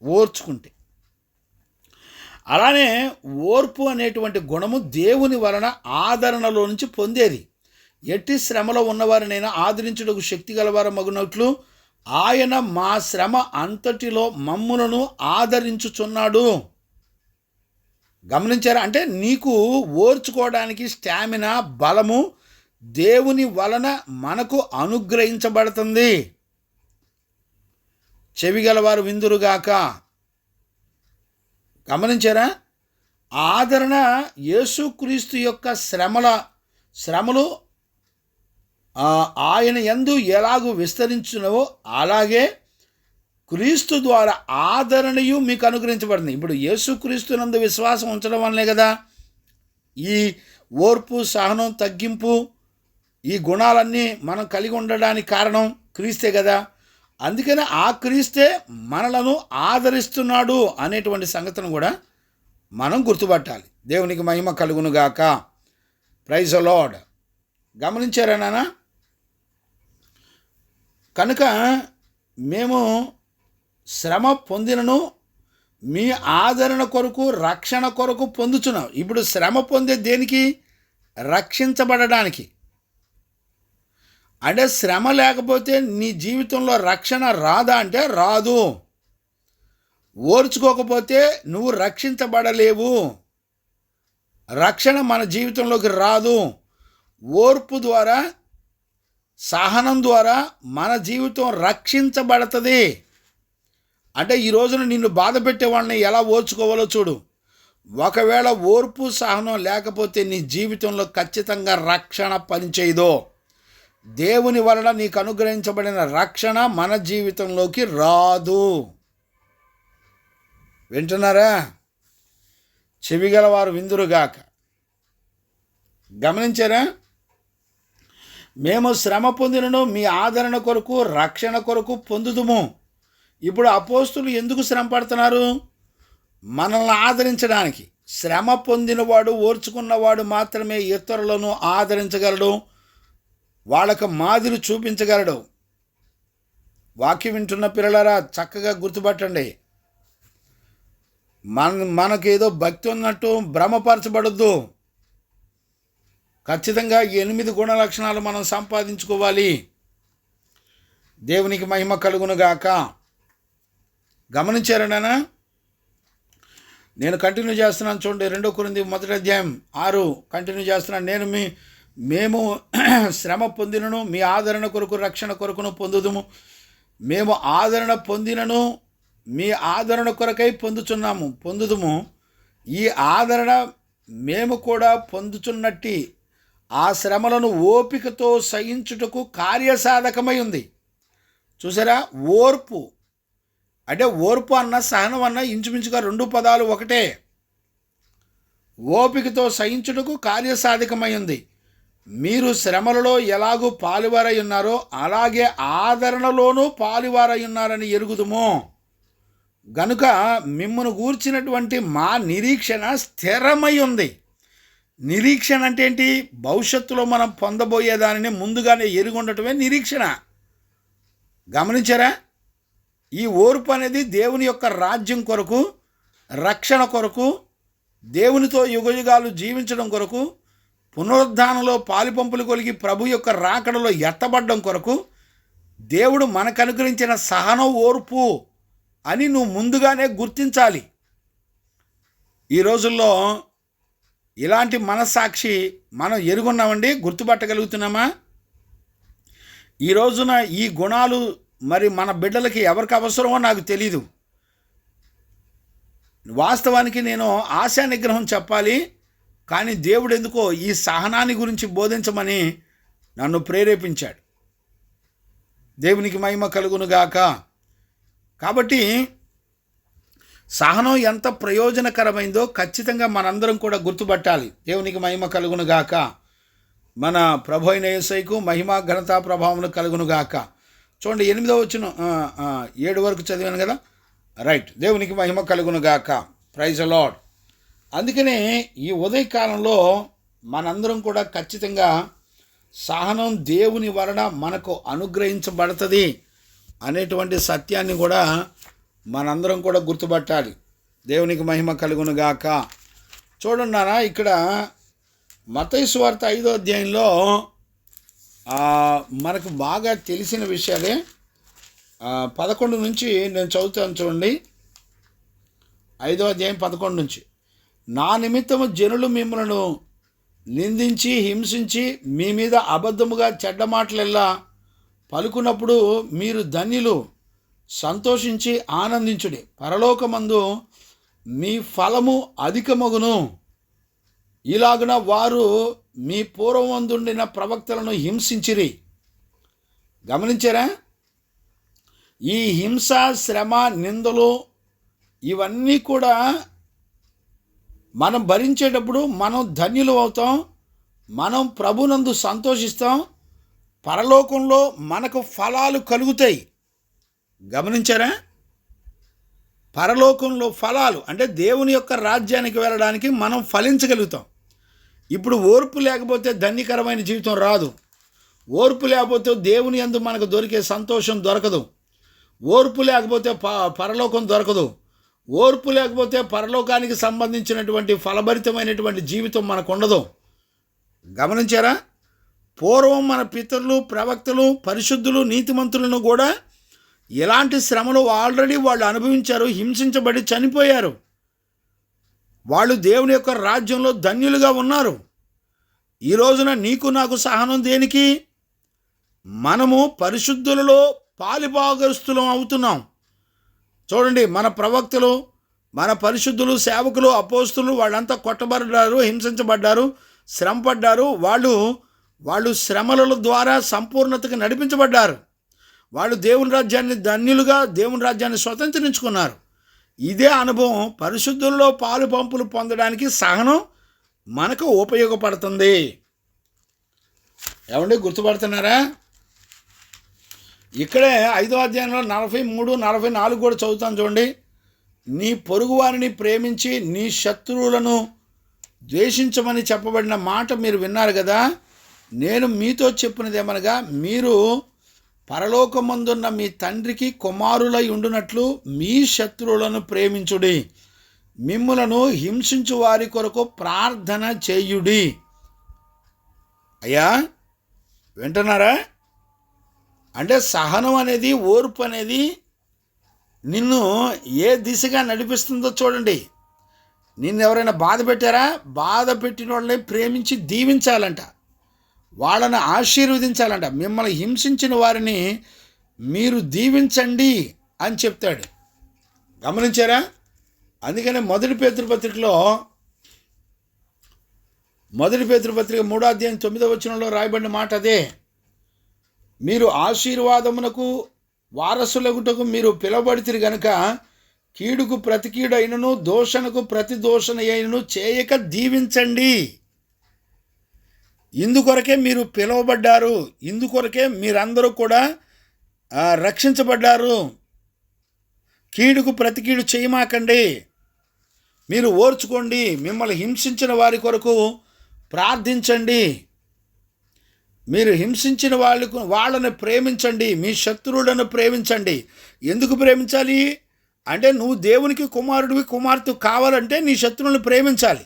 ఓర్చుకుంటే. అలానే ఓర్పు అనేటువంటి గుణము దేవుని వలన ఆదరణలో నుంచి పొందేది. ఎట్టి శ్రమలో ఉన్నవారినైనా ఆదరించుటకు శక్తి గలవారు మగునట్లు ఆయన మా శ్రమ అంతటిలో మమ్ములను ఆదరించుచున్నాడు. గమనించారా? అంటే నీకు ఓర్చుకోవడానికి స్టామినా, బలము దేవుని వలన మనకు అనుగ్రహించబడుతుంది. చెవిగలవారు విందురుగాక. గమనించారా? ఆదరణ యేసుక్రీస్తు యొక్క శ్రమలు ఆయన యందు ఎలాగూ విస్తరించునవో అలాగే క్రీస్తు ద్వారా ఆదరణయు మీకు అనుగ్రహించబడింది. ఇప్పుడు యేసుక్రీస్తునందు విశ్వాసం ఉంచడం వల్లే కదా ఈ ఓర్పు, సహనం, తగ్గింపు, ఈ గుణాలన్నీ మనం కలిగి ఉండడానికి కారణం క్రీస్తే కదా. అందుకని ఆ క్రీస్తే మనలను ఆదరిస్తున్నాడు అనేటువంటి సంగతిని కూడా మనం గుర్తుపట్టాలి. దేవునికి మహిమ కలుగునుగాక. Praise the Lord. గమనించారా నాన్న? కనుక మేము శ్రమ పొందినను మీ ఆదరణ కొరకు, రక్షణ కొరకు పొందుతున్నాం. ఇప్పుడు శ్రమ పొందే దేనికి? రక్షించబడడానికి. అంటే శ్రమ లేకపోతే నీ జీవితంలో రక్షణ రాదా అంటే రాదు. ఓర్చుకోకపోతే నువ్వు రక్షించబడలేవు. రక్షణ మన జీవితంలోకి రాదు. ఓర్పు ద్వారా, సహనం ద్వారా మన జీవితం రక్షించబడుతుంది. అంటే ఈ రోజున నిన్ను బాధ పెట్టే వాళ్ళని ఎలా ఓర్చుకోవాలో చూడు. ఒకవేళ ఓర్పు, సహనం లేకపోతే నీ జీవితంలో ఖచ్చితంగా రక్షణ పనిచేయదు. దేవుని వలన నీకు అనుగ్రహించబడిన రక్షణ మన జీవితంలోకి రాదు. వింటున్నారా? చెవిగలవారు విందురుగాక. గమనించారా? మేము శ్రమ పొందినను మీ ఆదరణ కొరకు, రక్షణ కొరకు పొందుదుము. ఇప్పుడు అపోస్తులు ఎందుకు శ్రమ పడుతున్నారు? మనల్ని ఆదరించడానికి. శ్రమ పొందినవాడు, ఓర్చుకున్నవాడు మాత్రమే ఇతరులను ఆదరించగలడు, వాళ్ళకు మాదిరి చూపించగలడు. వాక్యం వింటున్న పిల్లలారా చక్కగా గుర్తుపట్టండి. మనకేదో భక్తి ఉన్నట్టు భ్రమపరచబడద్దు. ఖచ్చితంగా 8 గుణ లక్షణాలు మనం సంపాదించుకోవాలి. దేవునికి మహిమ కలుగునుగాక. గమనించారనా? నేను కంటిన్యూ చేస్తున్నాను చూడండి. 2 కొరింథీ 1వ అధ్యాయం 6 కంటిన్యూ చేస్తున్నాను. మేము శ్రమ పొందినను మీ ఆదరణ కొరకు, రక్షణ కొరకును పొందుదుము. మేము ఆదరణ పొందినను మీ ఆదరణ కొరకై పొందుదుము. ఈ ఆదరణ మేము కూడా పొందుచున్నట్టి ఆ శ్రమలను ఓపికతో సహించుటకు కార్యసాధకమై ఉంది. చూసారా? ఓర్పు అంటే ఓర్పు అన్న, సహనం అన్న ఇంచుమించుగా 2 పదాలు ఒకటే. ఓపికతో సహించుటకు కార్యసాధకమై ఉంది. మీరు శ్రమలలో ఎలాగూ పాలువారై ఉన్నారో అలాగే ఆదరణలోనూ పాలువారై ఉన్నారని ఎరుగుదుము. గనుక మిమ్మను గూర్చినటువంటి మా నిరీక్షణ స్థిరమై ఉంది. నిరీక్షణ అంటే ఏంటి? భవిష్యత్తులో మనం పొందబోయేదానిని ముందుగానే ఎరిగి ఉండటమే నిరీక్షణ. గమనించారా? ఈ ఓర్పు అనేది దేవుని యొక్క రాజ్యం కొరకు, రక్షణ కొరకు, దేవునితో యుగయుగాలు జీవించడం కొరకు, పునరుద్ధానంలో పాలిపంపులు కొలిగి ప్రభు యొక్క రాకడలో ఎత్తబడ్డం కొరకు దేవుడు మనకు అనుగ్రహించిన సహనం, ఓర్పు అని నువ్వు ముందుగానే గుర్తించాలి. ఈ రోజుల్లో ఇలాంటి మనస్సాక్షి మనం ఎరుగున్నామండి, గుర్తుపట్టగలుగుతున్నామా? ఈ రోజున ఈ గుణాలు మరి మన బిడ్డలకి ఎవరికి అవసరమో నాకు తెలీదు. వాస్తవానికి నేను ఆశా నిగ్రహం చెప్పాలి, కానీ దేవుడు ఎందుకో ఈ సహనాన్ని గురించి బోధించమని నన్ను ప్రేరేపించాడు. దేవునికి మహిమ కలుగునుగాక. కాబట్టి సహనం ఎంత ప్రయోజనకరమైందో ఖచ్చితంగా మనందరం కూడా గుర్తుపట్టాలి. దేవునికి మహిమ కలుగునుగాక. మన ప్రభు అయిన యేసయ్యకు మహిమ, ఘనత, ప్రభావములు కలుగునుగాక. చూడండి 8వ వచనం 7 వరకు చదివాను కదా, రైట్. దేవునికి మహిమ కలుగునుగాక. Praise the Lord. అందుకనే ఈ ఉదయకాలంలో మనందరం కూడా ఖచ్చితంగా సహనం దేవుని వలన మనకు అనుగ్రహించబడుతుంది అనేటువంటి సత్యాన్ని కూడా మనందరం కూడా గుర్తుపట్టాలి. దేవునికి మహిమ కలుగునుగాక. చూడన్నారా, ఇక్కడ మత్తయి సువార్త 5వ అధ్యాయంలో మనకు బాగా తెలిసిన విషయాలే. 11 నుంచి నేను చదువుతాను చూడండి. 5వ అధ్యాయం 11 నుంచి. నా నిమిత్తము జనులు మిమ్మల్ని నిందించి హింసించి మీ మీద అబద్ధముగా చెడ్డ మాటలెల్లా పలుకున్నప్పుడు మీరు ధన్యులు, సంతోషించి ఆనందించుడి, పరలోకమందు మీ ఫలము అధికమగును. ఇలాగున వారు మీ పూర్వమందుండిన ప్రవక్తలను హింసించిరి. గమనించారా? ఈ హింస, శ్రమ, నిందలు ఇవన్నీ కూడా మనం భరించేటప్పుడు మనం ధన్యులు అవుతాం, మనం ప్రభునందు సంతోషిస్తాం, పరలోకంలో మనకు ఫలాలు కలుగుతాయి. గమనించారా? పరలోకంలో ఫలాలు అంటే దేవుని యొక్క రాజ్యానికి వెళ్ళడానికి మనం ఫలించగలుగుతాం. ఇప్పుడు ఓర్పు లేకపోతే ధన్యకరమైన జీవితం రాదు. ఓర్పు లేకపోతే దేవుని యందు మనకు దొరికే సంతోషం దొరకదు. ఓర్పు లేకపోతే పరలోకం దొరకదు. ఓర్పు లేకపోతే పరలోకానికి సంబంధించినటువంటి ఫలభరితమైనటువంటి జీవితం మనకు ఉండదు. గమనించారా? పూర్వం మన పితరులు, ప్రవక్తలు, పరిశుద్ధులు, నీతిమంతులను కూడా ఎలాంటి శ్రమలు ఆల్రెడీ వాళ్ళు అనుభవించారు, హింసించబడి చనిపోయారు. వాళ్ళు దేవుని యొక్క రాజ్యంలో ధన్యులుగా ఉన్నారు. ఈ రోజున నీకు నాకు సహనం దేనికి? మనము పరిశుద్ధులలో పాలిభాగస్తులం అవుతున్నాం. చూడండి, మన ప్రవక్తలు, మన పరిశుద్ధులు, సేవకులు, అపోస్తులు వాళ్ళంతా కొట్టబడ్డారు, హింసించబడ్డారు, శ్రమపడ్డారు. వాళ్ళు శ్రమల ద్వారా సంపూర్ణతకు నడిపించబడ్డారు. వాళ్ళు దేవుని రాజ్యాన్ని ధన్యులుగా, దేవుని రాజ్యాన్ని స్వతంత్రించుకున్నారు. ఇదే అనుభవం పరిశుద్ధుల్లో పాలు పంపులు పొందడానికి సహనం మనకు ఉపయోగపడుతుంది. ఏమండి, గుర్తుపడుతున్నారా? ఇక్కడే 5వ అధ్యాయంలో 43, 44 కూడా చదువుతాను చూడండి. నీ పొరుగు వారిని ప్రేమించి నీ శత్రువులను ద్వేషించమని చెప్పబడిన మాట మీరు విన్నారు కదా. నేను మీతో చెప్పినదేమనగా, మీరు పరలోకమందున్న మీ తండ్రికి కుమారులై ఉండునట్లు మీ శత్రువులను ప్రేమించుడి, మిమ్ములను హింసించు వారి కొరకు ప్రార్థన చేయుడి. అయ్యా, వింటున్నారా? అంటే సహనం అనేది, ఓర్పు అనేది నిన్ను ఏ దిశగా నడిపిస్తుందో చూడండి. నిన్ను ఎవరైనా బాధ పెట్టారా? బాధ పెట్టిన వాళ్ళని ప్రేమించి దీవించాలంట, వాళ్ళని ఆశీర్వదించాలంట. మిమ్మల్ని హింసించిన వారిని మీరు దీవించండి అని చెప్తాడు. గమనించారా? అందుకనే మొదటి పేతురు పత్రిక 3వ అధ్యాయం 9వ వచనంలో రాయబడిన మాట అదే. మీరు ఆశీర్వాదమునకు వారసులగుటకు మీరు పిలువబడితిరి గనుక కీడుకు ప్రతి కీడు అయినను దోషణకు ప్రతి దోషణ అయినను చేయక దీవించండి. ఇందుకొరకే మీరు పిలువబడ్డారు, ఇందుకొరకే మీరందరూ కూడా రక్షించబడ్డారు. కీడుకు ప్రతి కీడు చేయమాకండి, మీరు ఓర్చుకోండి, మిమ్మల్ని హింసించిన వారి కొరకు ప్రార్థించండి, మీరు హింసించిన వాళ్ళని ప్రేమించండి, మీ శత్రువులను ప్రేమించండి. ఎందుకు ప్రేమించాలి అంటే, నువ్వు దేవునికి కుమారుడివి, కుమార్తె కావాలంటే నీ శత్రువులను ప్రేమించాలి.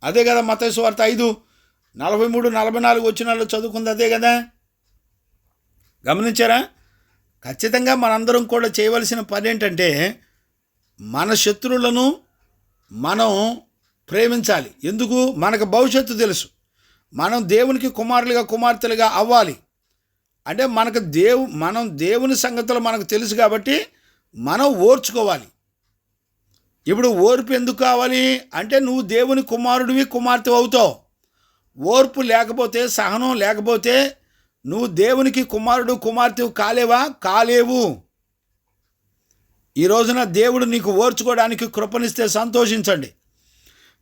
అదే కదా మత్తయి సువార్త 5:43-44 వచనాల్లో చదువుకుంది అదే కదా. గమనించారా? ఖచ్చితంగా మనందరం కూడా చేయవలసిన పని ఏంటంటే మన శత్రువులను మనం ప్రేమించాలి. ఎందుకు? మనకు భవిష్యత్తు తెలుసు. మనం దేవునికి కుమారులుగా కుమార్తెలుగా అవ్వాలి అంటే మనం దేవుని సంగతులు మనకు తెలుసు కాబట్టి మనం ఓర్చుకోవాలి. ఇప్పుడు ఓర్పు ఎందుకు కావాలి అంటే నువ్వు దేవుని కుమారుడివి కుమార్తె అవుతావు. ఓర్పు లేకపోతే, సహనం లేకపోతే నువ్వు దేవునికి కుమారుడు కుమార్తె కాలేవు. ఈ రోజున దేవుడు నీకు ఓర్చుకోవడానికి కృపనిస్తే సంతోషించండి.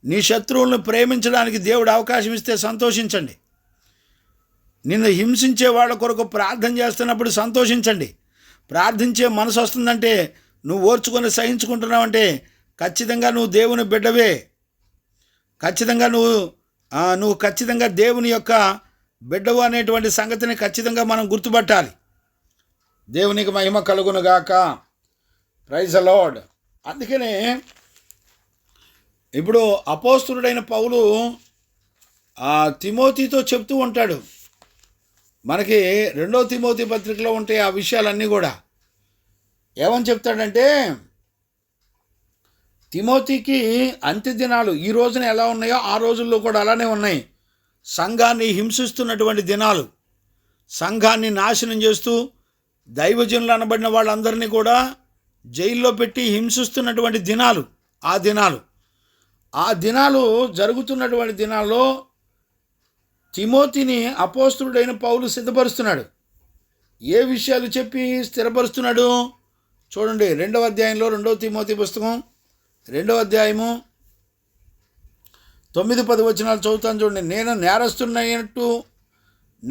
నీ శత్రువులను ప్రేమించడానికి దేవుడు అవకాశం ఇస్తే సంతోషించండి. నిన్ను హింసించే వాళ్ళ కొరకు ప్రార్థన చేస్తున్నప్పుడు సంతోషించండి. ప్రార్థించే మనసు వస్తుందంటే, నువ్వు ఓర్చుకొని సహించుకుంటున్నావంటే ఖచ్చితంగా నువ్వు దేవుని బిడ్డవే. ఖచ్చితంగా నువ్వు ఖచ్చితంగా దేవుని యొక్క బిడ్డవు అనేటువంటి సంగతిని ఖచ్చితంగా మనం గుర్తుపట్టాలి. దేవునికి మహిమ కలుగునుగాక. Praise the Lord. అందుకనే ఇప్పుడు అపోస్తలుడైన పౌలు తిమోతితో చెప్తూ ఉంటాడు. మనకి 2 తిమోతి పత్రికలో ఉంటాయి ఆ విషయాలన్నీ కూడా. ఏమని చెప్తాడంటే, తిమోతికి అంత్య దినాలు ఈ రోజున ఎలా ఉన్నాయో ఆ రోజుల్లో కూడా అలానే ఉన్నాయి. సంఘాన్ని హింసిస్తున్నటువంటి దినాలు, సంఘాన్ని నాశనం చేస్తూ దైవజనులు అనబడిన వాళ్ళందరినీ కూడా జైల్లో పెట్టి హింసిస్తున్నటువంటి దినాలు. ఆ దినాలు జరుగుతున్నటువంటి దినాల్లో తిమోతిని అపోస్తలుడైన పౌలు సిద్ధపరుస్తున్నాడు. ఏ విషయాలు చెప్పి స్థిరపరుస్తున్నాడు చూడండి. 2వ అధ్యాయంలో 2 తిమోతి పుస్తకం 2వ అధ్యాయము 9-10 వచనాలు చదువుతాను చూడండి. నేను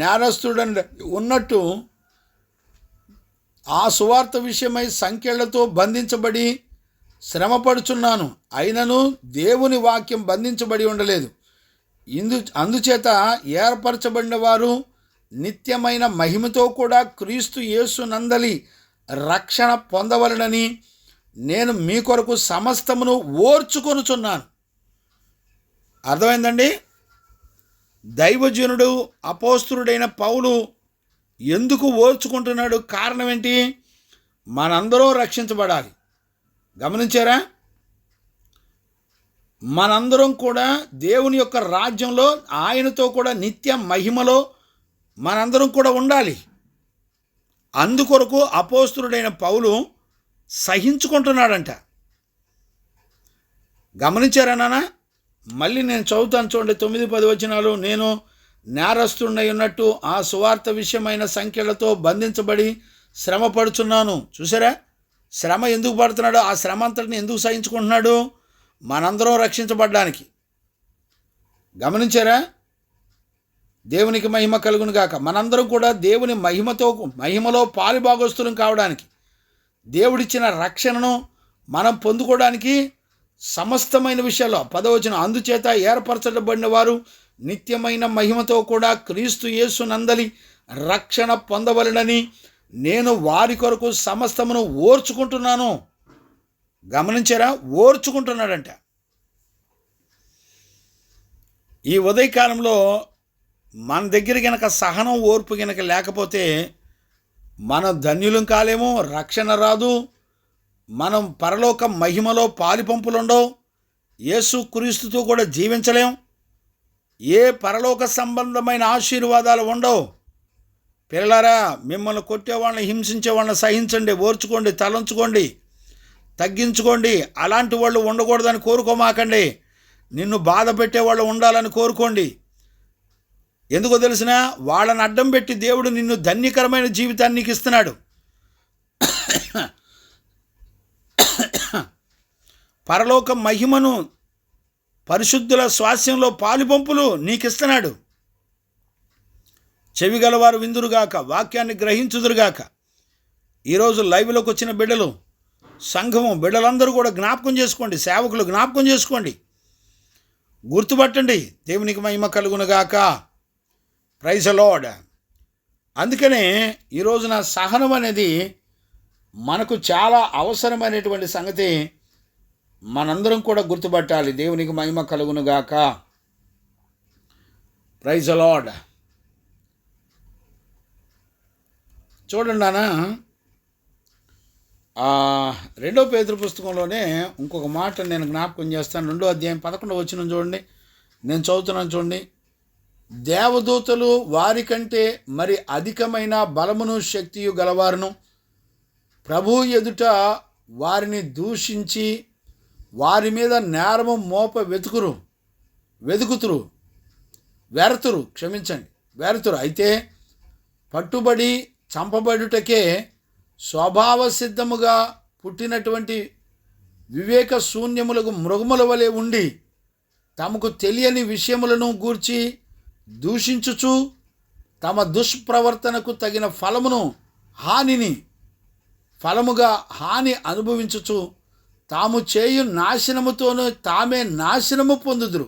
నేరస్తుడని ఉన్నట్టు ఆ సువార్త విషయమై సంకెళ్లతో బంధించబడి శ్రమపడుచున్నాను. అయినను దేవుని వాక్యం బంధించబడి ఉండలేదు. అందుచేత ఏర్పరచబడిన వారు నిత్యమైన మహిమతో కూడా క్రీస్తు యేసు నందలి రక్షణ పొందవలనని నేను మీ కొరకు సమస్తమును ఓర్చుకొనుచున్నాను. అర్థమైందండి? దైవజనుడు అపోస్తలుడైన పౌలు ఎందుకు ఓర్చుకుంటున్నాడు? కారణం ఏంటి? మనందరం రక్షించబడాలి. గమనించారా? మనందరం కూడా దేవుని యొక్క రాజ్యంలో ఆయనతో కూడా నిత్య మహిమలో మనందరం కూడా ఉండాలి. అందుకొరకు అపోస్తలుడైన పౌలు సహించుకుంటున్నాడంట. గమనించారా నాన్న? మళ్ళీ నేను చదువుతాను చూడండి. 9-10 వచనాలు. నేను నేరస్తుడై ఉన్నట్టు ఆ సువార్త విషయమైన సంఖ్యలతో బంధించబడి శ్రమ పడుచున్నాను. చూసారా? శ్రమ ఎందుకు పడుతున్నాడు? ఆ శ్రమ అంతటిని ఎందుకు సహించుకుంటున్నాడు? మనందరం రక్షించబడ్డానికి. గమనించారా? దేవునికి మహిమ కలుగును గాక. మనందరం కూడా దేవుని మహిమలో పాలుభాగస్తులం కావడానికి, దేవుడిచ్చిన రక్షణను మనం పొందుకోవడానికి సమస్తమైన విషయాల్లో 10వ వచనం, అందుచేత ఏర్పరచబడిన వారు నిత్యమైన మహిమతో కూడా క్రీస్తు యేసు నందలి రక్షణ పొందవలెనని నేను వారి కొరకు సమస్తమును ఓర్చుకుంటున్నాను. గమనించారా? ఓర్చుకుంటున్నాడంట. ఈ ఉదయకాలంలో మన దగ్గర గనక సహనం ఓర్పు గనక లేకపోతే మనం ధన్యులం కాలేము, రక్షణ రాదు, మనం పరలోక మహిమలో పాలిపంపులుండవు, యేసు క్రీస్తుతో కూడా జీవించలేం, ఏ పరలోక సంబంధమైన ఆశీర్వాదాలు ఉండవు. పిల్లలారా, మిమ్మల్ని కొట్టేవాళ్ళని హింసించే వాళ్ళని సహించండి, ఓర్చుకోండి, తలంచుకోండి, తగ్గించుకోండి. అలాంటి వాళ్ళు ఉండకూడదని కోరుకోమాకండి. నిన్ను బాధ పెట్టేవాళ్ళు ఉండాలని కోరుకోండి. ఎందుకో తెలిసిన? వాళ్ళని అడ్డం పెట్టి దేవుడు నిన్ను ధన్యకరమైన జీవితాన్ని నీకు ఇస్తున్నాడు. పరలోక మహిమను, పరిశుద్ధుల స్వాస్యంలో పాలుపంపులు నీకు ఇస్తున్నాడు. చెవి గలవారు విందురుగాక, వాక్యాన్ని గ్రహించుదురుగాక. ఈరోజు లైవ్లోకి వచ్చిన బిడ్డలు, సంఘము బిడ్డలందరూ కూడా జ్ఞాపకం చేసుకోండి, సేవకులు జ్ఞాపకం చేసుకోండి, గుర్తుపట్టండి. దేవునికి మహిమ కలుగునుగాక. Praise the Lord. అందుకనే ఈ రోజున సహనం అనేది మనకు చాలా అవసరమైనటువంటి సంగతి మనందరం కూడా గుర్తుపట్టాలి. దేవునికి మహిమ కలుగునుగాక. Praise the Lord. చూడండి నాన్న, 2 పేతురు పుస్తకంలోనే ఇంకొక మాట నేను జ్ఞాపకం చేస్తాను. 2వ అధ్యాయం 11వ వచనం చూడండి, నేను చదువుతున్నాను చూడండి. దేవదూతలు వారికంటే మరి అధికమైన బలమును శక్తియు గలవారును ప్రభువు ఎదుట వారిని దూషించి వారి మీద నేరము మోప వెతుకుతురు అయితే పట్టుబడి చంపబడుటకే స్వభావ సిద్ధముగా పుట్టినటువంటి వివేక శూన్యములకు మృగముల వలె ఉండి తమకు తెలియని విషయములను గూర్చి దూషించుచు తమ దుష్ప్రవర్తనకు తగిన హాని అనుభవించుచు తాము చేయు నాశనముతోనూ తామే నాశనము పొందుదురు.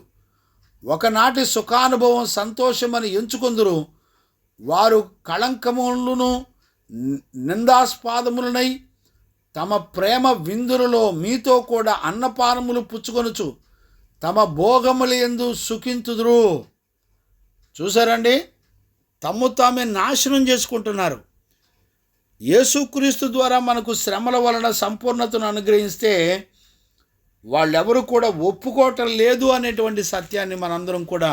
ఒకనాటి సుఖానుభవం సంతోషమని ఎంచుకొందురు. వారు కళంకములను నిందాస్పాదములనై తమ ప్రేమ విందులలో మీతో కూడా అన్నపానములు పుచ్చుకొనుచు తమ భోగముల యందు సుఖింతుదురు. చూసారండి, తామే నాశనం చేసుకుంటున్నారు. యేసుక్రీస్తు ద్వారా మనకు శ్రమల వలన సంపూర్ణతను అనుగ్రహిస్తే వాళ్ళెవరూ కూడా ఒప్పుకోవటం లేదు అనేటువంటి సత్యాన్ని మనందరం కూడా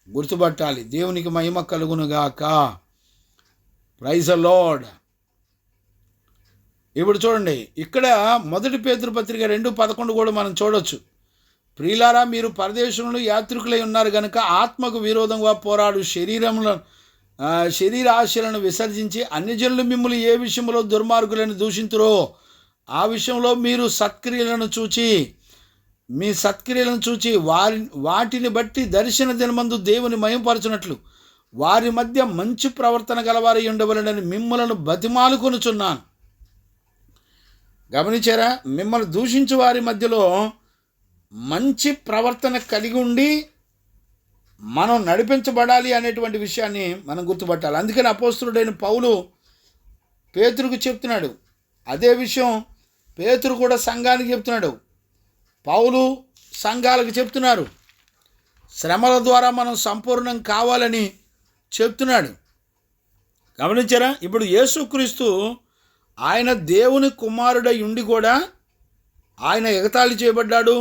గుర్తుపట్టాలి. దేవునికి మహిమ కలుగునుగాక. Praise the Lord. ఇప్పుడు చూడండి, ఇక్కడ 1 పేతురు పత్రిక 2:11 కూడా మనం చూడొచ్చు. ప్రియులారా, మీరు పరదేశంలో యాత్రికులై ఉన్నారు గనుక ఆత్మకు విరోధంగా పోరాడు శరీర ఆశలను విసర్జించి అన్యజనులు మిమ్మల్ని ఏ విషయంలో దుర్మార్గులను దూషింతురో ఆ విషయంలో మీరు మీ సత్క్రియలను చూచి వాటిని బట్టి దర్శన దినమందు దేవుని మహిమపరచునట్లు వారి మధ్య మంచి ప్రవర్తన గలవారై ఉండవలెనని మిమ్మలను బతిమాలుకొనుచున్నాను. గమనించారా? మిమ్మల్ని దూషించు వారి మధ్యలో మంచి ప్రవర్తన కలిగి ఉండి మనం నడిపించబడాలి అనేటువంటి విషయాన్ని మనం గుర్తుపట్టాలి. అందుకని అపోస్తలుడైన పౌలు పేతురుకు చెప్తున్నాడు. అదే విషయం పేతురు కూడా సంఘానికి చెప్తున్నాడు, పౌలు సంఘాలకు చెప్తున్నారు. శ్రమల ద్వారా మనం సంపూర్ణం కావాలని చెప్తున్నాడు. గమనించారా? ఇప్పుడు యేసుక్రీస్తు ఆయన దేవుని కుమారుడై ఉండి కూడా ఆయన ఎగతాళి చేయబడ్డాడు,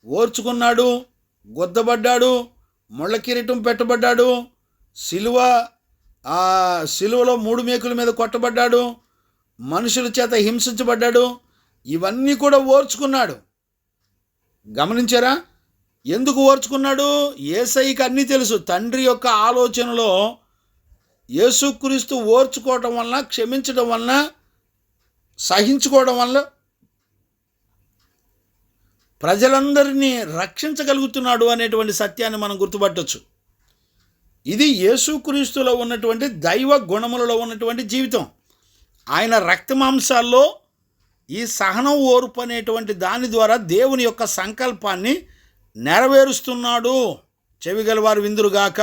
ఓర్చుకున్నాడు, గుద్దబడ్డాడు, ముళ్ళ కిరీటం పెట్టబడ్డాడు, సిలువలో 3 మేకుల మీద కొట్టబడ్డాడు, మనుషుల చేత హింసించబడ్డాడు. ఇవన్నీ కూడా ఓర్చుకున్నాడు. గమనించారా? ఎందుకు ఓర్చుకున్నాడు? యేసయ్యకి అన్నీ తెలుసు. తండ్రి యొక్క ఆలోచనలో యేసుక్రీస్తు ఓర్చుకోవడం వలన, క్షమించడం వలన, సహించుకోవడం వల్ల ప్రజలందరినీ రక్షించగలుగుతున్నాడు అనేటువంటి సత్యాన్ని మనం గుర్తుపట్టవచ్చు. ఇది యేసుక్రీస్తులో ఉన్నటువంటి దైవ గుణములలో ఉన్నటువంటి జీవితం. ఆయన రక్తమాంసాల్లో ఈ సహనం, ఓర్పు అనేటువంటి దాని ద్వారా దేవుని యొక్క సంకల్పాన్ని నెరవేరుస్తున్నాడు. చెవిగలవారు విందురుగాక.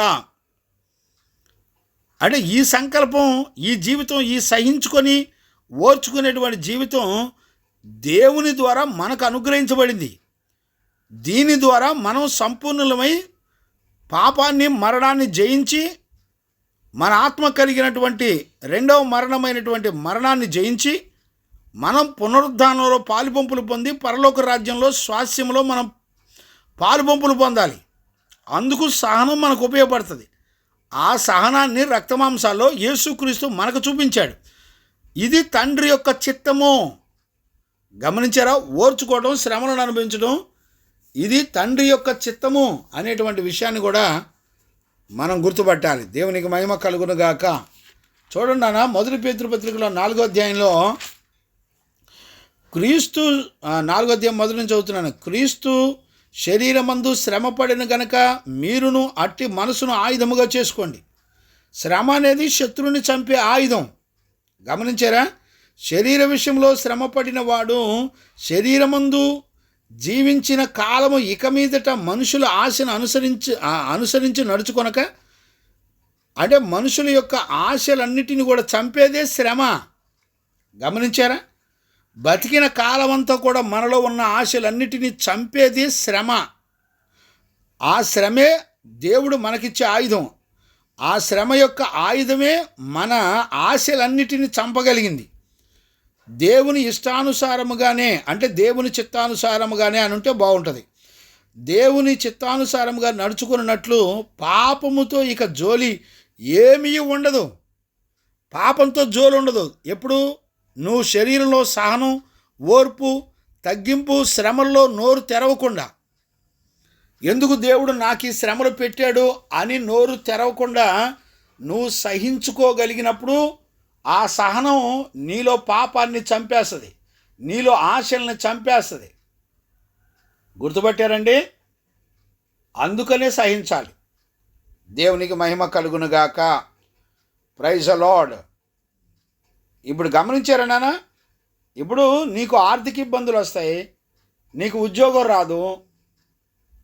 అంటే ఈ సంకల్పం, ఈ జీవితం, ఈ సహించుకొని ఓర్చుకునేటువంటి జీవితం దేవుని ద్వారా మనకు అనుగ్రహించబడింది. దీని ద్వారా మనం సంపూర్ణులమై పాపాన్ని, మరణాన్ని జయించి మన ఆత్మ కలిగినటువంటి 2వ మరణమైనటువంటి మరణాన్ని జయించి మనం పునరుద్ధానంలో పాలుపంపులు పొంది పరలోక రాజ్యంలో స్వాస్యంలో మనం పాలుపంపులు పొందాలి. అందుకు సహనం మనకు ఉపయోగపడుతుంది. ఆ సహనాన్ని రక్తమాంసాల్లో యేసుక్రీస్తు మనకు చూపించాడు. ఇది తండ్రి యొక్క చిత్తము. గమనించారా? ఓర్చుకోవడం, శ్రమలను అనుభవించడం, ఇది తండ్రి యొక్క చిత్తము అనేటువంటి విషయాన్ని కూడా మనం గుర్తుపట్టాలి. దేవునికి మహిమ కలుగునుగాక. చూడండి నాన్న, 1 పేతురు పత్రికలో 4వ అధ్యాయంలో క్రీస్తు 4వ అధ్యాయం మొదటి నుంచి చదువుతున్నాను. క్రీస్తు శరీరమందు శ్రమపడిన గనక మీరును అట్టి మనసును ఆయుధముగా చేసుకోండి. శ్రమ అనేది శత్రువుని చంపే ఆయుధం. గమనించారా? శరీర విషయంలో శ్రమపడిన వాడు శరీరమందు జీవించిన కాలము ఇక మీదట మనుషుల ఆశను అనుసరించి నడుచుకొనక, అంటే మనుషుల యొక్క ఆశలన్నిటిని కూడా చంపేదే శ్రమ. గమనించారా? బతికిన కాలమంతా కూడా మనలో ఉన్న ఆశలన్నిటినీ చంపేది శ్రమ. ఆ శ్రమే దేవుడు మనకిచ్చే ఆయుధం. ఆ శ్రమ యొక్క ఆయుధమే మన ఆశలన్నిటిని చంపగలిగింది. దేవుని ఇష్టానుసారముగానే, అంటే దేవుని చిత్తానుసారముగానే అని ఉంటే బాగుంటుంది. దేవుని చిత్తానుసారముగా నడుచుకున్నట్లు పాపముతో ఇక జోలి ఏమీ ఉండదు. పాపంతో జోలు ఉండదు. ఎప్పుడు నువ్వు శరీరంలో సహనం, ఓర్పు, తగ్గింపు, శ్రమల్లో నోరు తెరవకుండా, ఎందుకు దేవుడు నాకు ఈ శ్రమలు పెట్టాడు అని నోరు తెరవకుండా నువ్వు సహించుకోగలిగినప్పుడు ఆ సహనం నీలో పాపాన్ని చంపేస్తుంది, నీలో ఆశల్ని చంపేస్తుంది. గుర్తుపట్టారండి? అందుకనే సహించాలి. దేవునికి మహిమ కలుగునుగాక. Praise the Lord. ఇప్పుడు గమనించారా నాన్న? ఇప్పుడు నీకు ఆర్థిక ఇబ్బందులు వస్తాయి, నీకు ఉద్యోగం రాదు,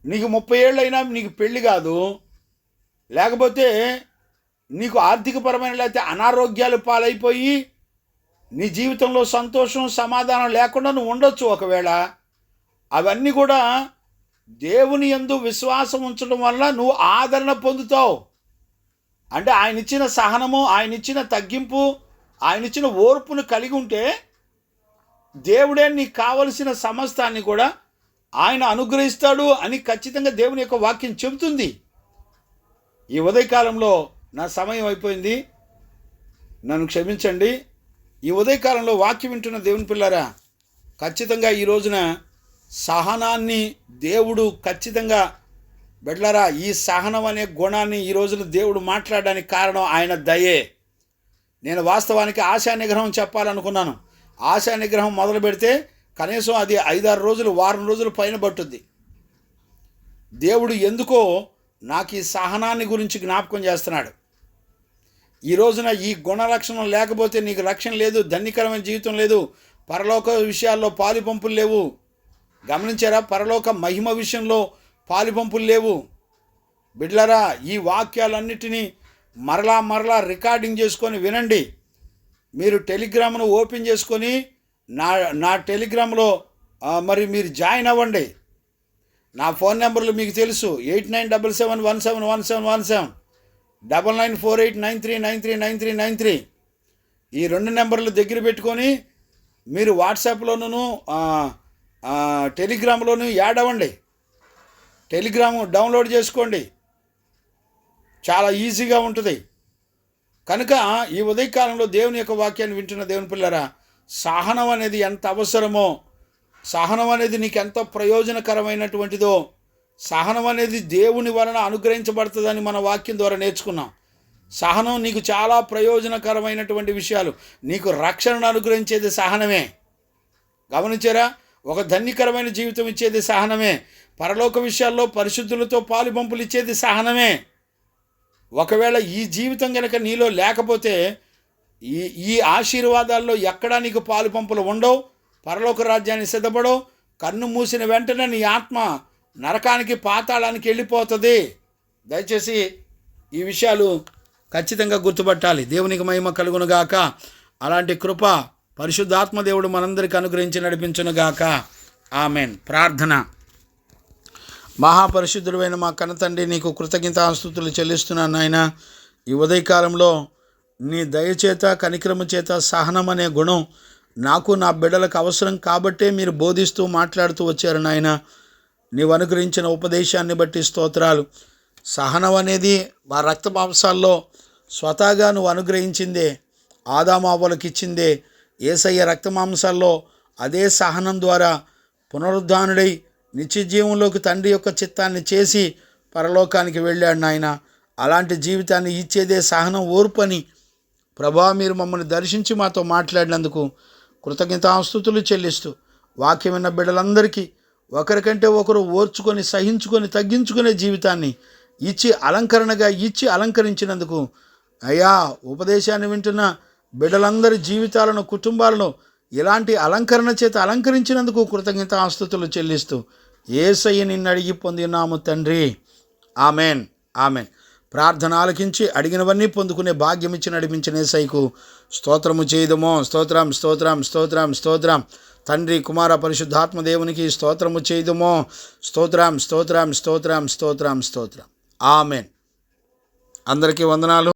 నీకు 30 ఏళ్ళు అయినా నీకు పెళ్ళి కాదు, లేకపోతే నీకు ఆర్థికపరమైన లేకపోతే అనారోగ్యాలు పాలైపోయి నీ జీవితంలో సంతోషం, సమాధానం లేకుండా నువ్వు ఉండొచ్చు ఒకవేళ. అవన్నీ కూడా దేవుని యందు విశ్వాసం ఉంచడం వల్ల నువ్వు ఆదరణ పొందుతావు. అంటే ఆయన ఇచ్చిన సహనము, ఆయన ఇచ్చిన తగ్గింపు, ఆయన ఇచ్చిన ఓర్పును కలిగి ఉంటే దేవుడే నీకు కావలసిన సమస్తాన్ని కూడా ఆయన అనుగ్రహిస్తాడు అని ఖచ్చితంగా దేవుని యొక్క వాక్యం చెబుతుంది. ఈ ఉదయకాలంలో నా సమయం అయిపోయింది, నన్ను క్షమించండి. ఈ ఉదయకాలంలో వాక్యం వింటున్న దేవుని పిల్లారా, ఖచ్చితంగా ఈ రోజున సహనాన్ని దేవుడు ఖచ్చితంగా బిడ్డలారా, ఈ సహనం అనే గుణాన్ని ఈ రోజున దేవుడు మాట్లాడడానికి కారణం ఆయన దయే. నేను వాస్తవానికి ఆశా నిగ్రహం చెప్పాలనుకున్నాను. ఆశా నిగ్రహం మొదలు పెడితే కనీసం అది 5-6 రోజులు, వారం రోజులు పైన పట్టుద్ది. దేవుడు ఎందుకో నాకు ఈ సహనాన్ని గురించి జ్ఞాపకం చేస్తున్నాడు. ఈ రోజున ఈ గుణ లక్షణం లేకపోతే నీకు రక్షణ లేదు, ధన్యకరమైన జీవితం లేదు, పరలోక విషయాల్లో పాలిపంపులు లేవు. గమనించారా? పరలోక మహిమ విషయంలో పాలిపంపులు లేవు. బిడ్డలారా, ఈ వాక్యాలన్నిటినీ మరలా రికార్డింగ్ చేసుకొని వినండి. మీరు టెలిగ్రామ్ను ఓపెన్ చేసుకొని నా టెలిగ్రామ్లో మరి మీరు జాయిన్ అవ్వండి. నా ఫోన్ నెంబర్లు మీకు తెలుసు. 8977171717, 994893939393. ఈ 2 నెంబర్లు దగ్గర పెట్టుకొని మీరు వాట్సాప్లోనూ టెలిగ్రామ్లోనూ యాడ్ అవ్వండి. టెలిగ్రామ్ డౌన్లోడ్ చేసుకోండి, చాలా ఈజీగా ఉంటుంది. కనుక ఈ ఉదయకాలంలో దేవుని యొక్క వాక్యాన్ని వింటున్న దేవుని పిల్లరా, సహనం అనేది ఎంత అవసరమో, సహనం అనేది నీకు ఎంత ప్రయోజనకరమైనటువంటిదో, సహనం అనేది దేవుని వలన అనుగ్రహించబడుతుందని మన వాక్యం ద్వారా నేర్చుకున్నాం. సహనం నీకు చాలా ప్రయోజనకరమైనటువంటి విషయాలు, నీకు రక్షణను అనుగ్రహించేది సహనమే. గమనించారా? ఒక ధన్యకరమైన జీవితం ఇచ్చేది సహనమే. పరలోక విషయాల్లో పరిశుద్ధులతో పాలుపంపులు ఇచ్చేది సహనమే. ఒకవేళ ఈ జీవితం కనుక నీలో లేకపోతే ఈ ఆశీర్వాదాల్లో ఎక్కడా నీకు పాలుపంపులు ఉండవు, పరలోక రాజ్యాన్ని సిద్ధపడవు. కన్ను మూసిన వెంటనే నీ ఆత్మ నరకానికి, పాతాళానికి వెళ్ళిపోతుంది. దయచేసి ఈ విషయాలు ఖచ్చితంగా గుర్తుపట్టాలి. దేవునికి మహిమ కలుగునుగాక. అలాంటి కృప పరిశుద్ధాత్మ దేవుడు మనందరికీ అనుగ్రహించి నడిపించునుగాక. ఆమెన్. ప్రార్థన. మహాపరిశుద్ధుడైన మా కన్నతండ్రి, నీకు కృతజ్ఞతాస్తుతులు చెల్లిస్తున్నాను నాయన. ఈ ఉదయకాలంలో నీ దయచేత, కనికరము చేత సహనం అనే గుణం నాకు, నా బిడ్డలకు అవసరం కాబట్టే మీరు బోధిస్తూ మాట్లాడుతూ వచ్చారు నాయన. నీవు అనుగ్రహించిన ఉపదేశాన్ని బట్టి స్తోత్రాలు. సహనం అనేది మా రక్త మాంసాల్లో స్వతహాగా నువ్వు అనుగ్రహించిందే, ఆదాము అవ్వలకు ఇచ్చిందే. యేసయ్య రక్త మాంసాల్లో అదే సహనం ద్వారా పునరుద్ధానుడై నిత్య జీవంలోకి తండ్రి యొక్క చిత్తాన్ని చేసి పరలోకానికి వెళ్ళాడు నాయన. అలాంటి జీవితాన్ని ఇచ్చేదే సహనం, ఓర్పని ప్రభా మీరు మమ్మల్ని దర్శించి మాతో మాట్లాడినందుకు కృతజ్ఞతాస్తుతులు చెల్లిస్తూ, వాక్యం విన్న బిడ్డలందరికీ ఒకరికంటే ఒకరు ఓర్చుకొని, సహించుకొని, తగ్గించుకునే జీవితాన్ని ఇచ్చి అలంకరణగా ఇచ్చి అలంకరించినందుకు అయ్యా, ఉపదేశాన్ని వింటున్న బిడ్డలందరి జీవితాలను, కుటుంబాలను ఇలాంటి అలంకరణ చేత అలంకరించినందుకు కృతజ్ఞతాస్తుతులు చెల్లిస్తూ యేసయ్య నిన్ను అడిగి పొందినాము తండ్రి. ఆమెన్. ఆమెన్. ప్రార్థన ఆలకించి అడిగినవన్నీ పొందుకునే భాగ్యం ఇచ్చి నడిపించిన యేసయ్యకు స్తోత్రము చేయుదమో. స్తోత్రం, స్తోత్రం, స్తోత్రం, స్తోత్రం. తండ్రి, కుమార, పరిశుద్ధాత్మ దేవునికి స్తోత్రము చేయుదమో. స్తోత్రం, స్తోత్రం, స్తోత్రం, స్తోత్రం, స్తోత్రం. ఆమెన్. అందరికీ వందనాలు.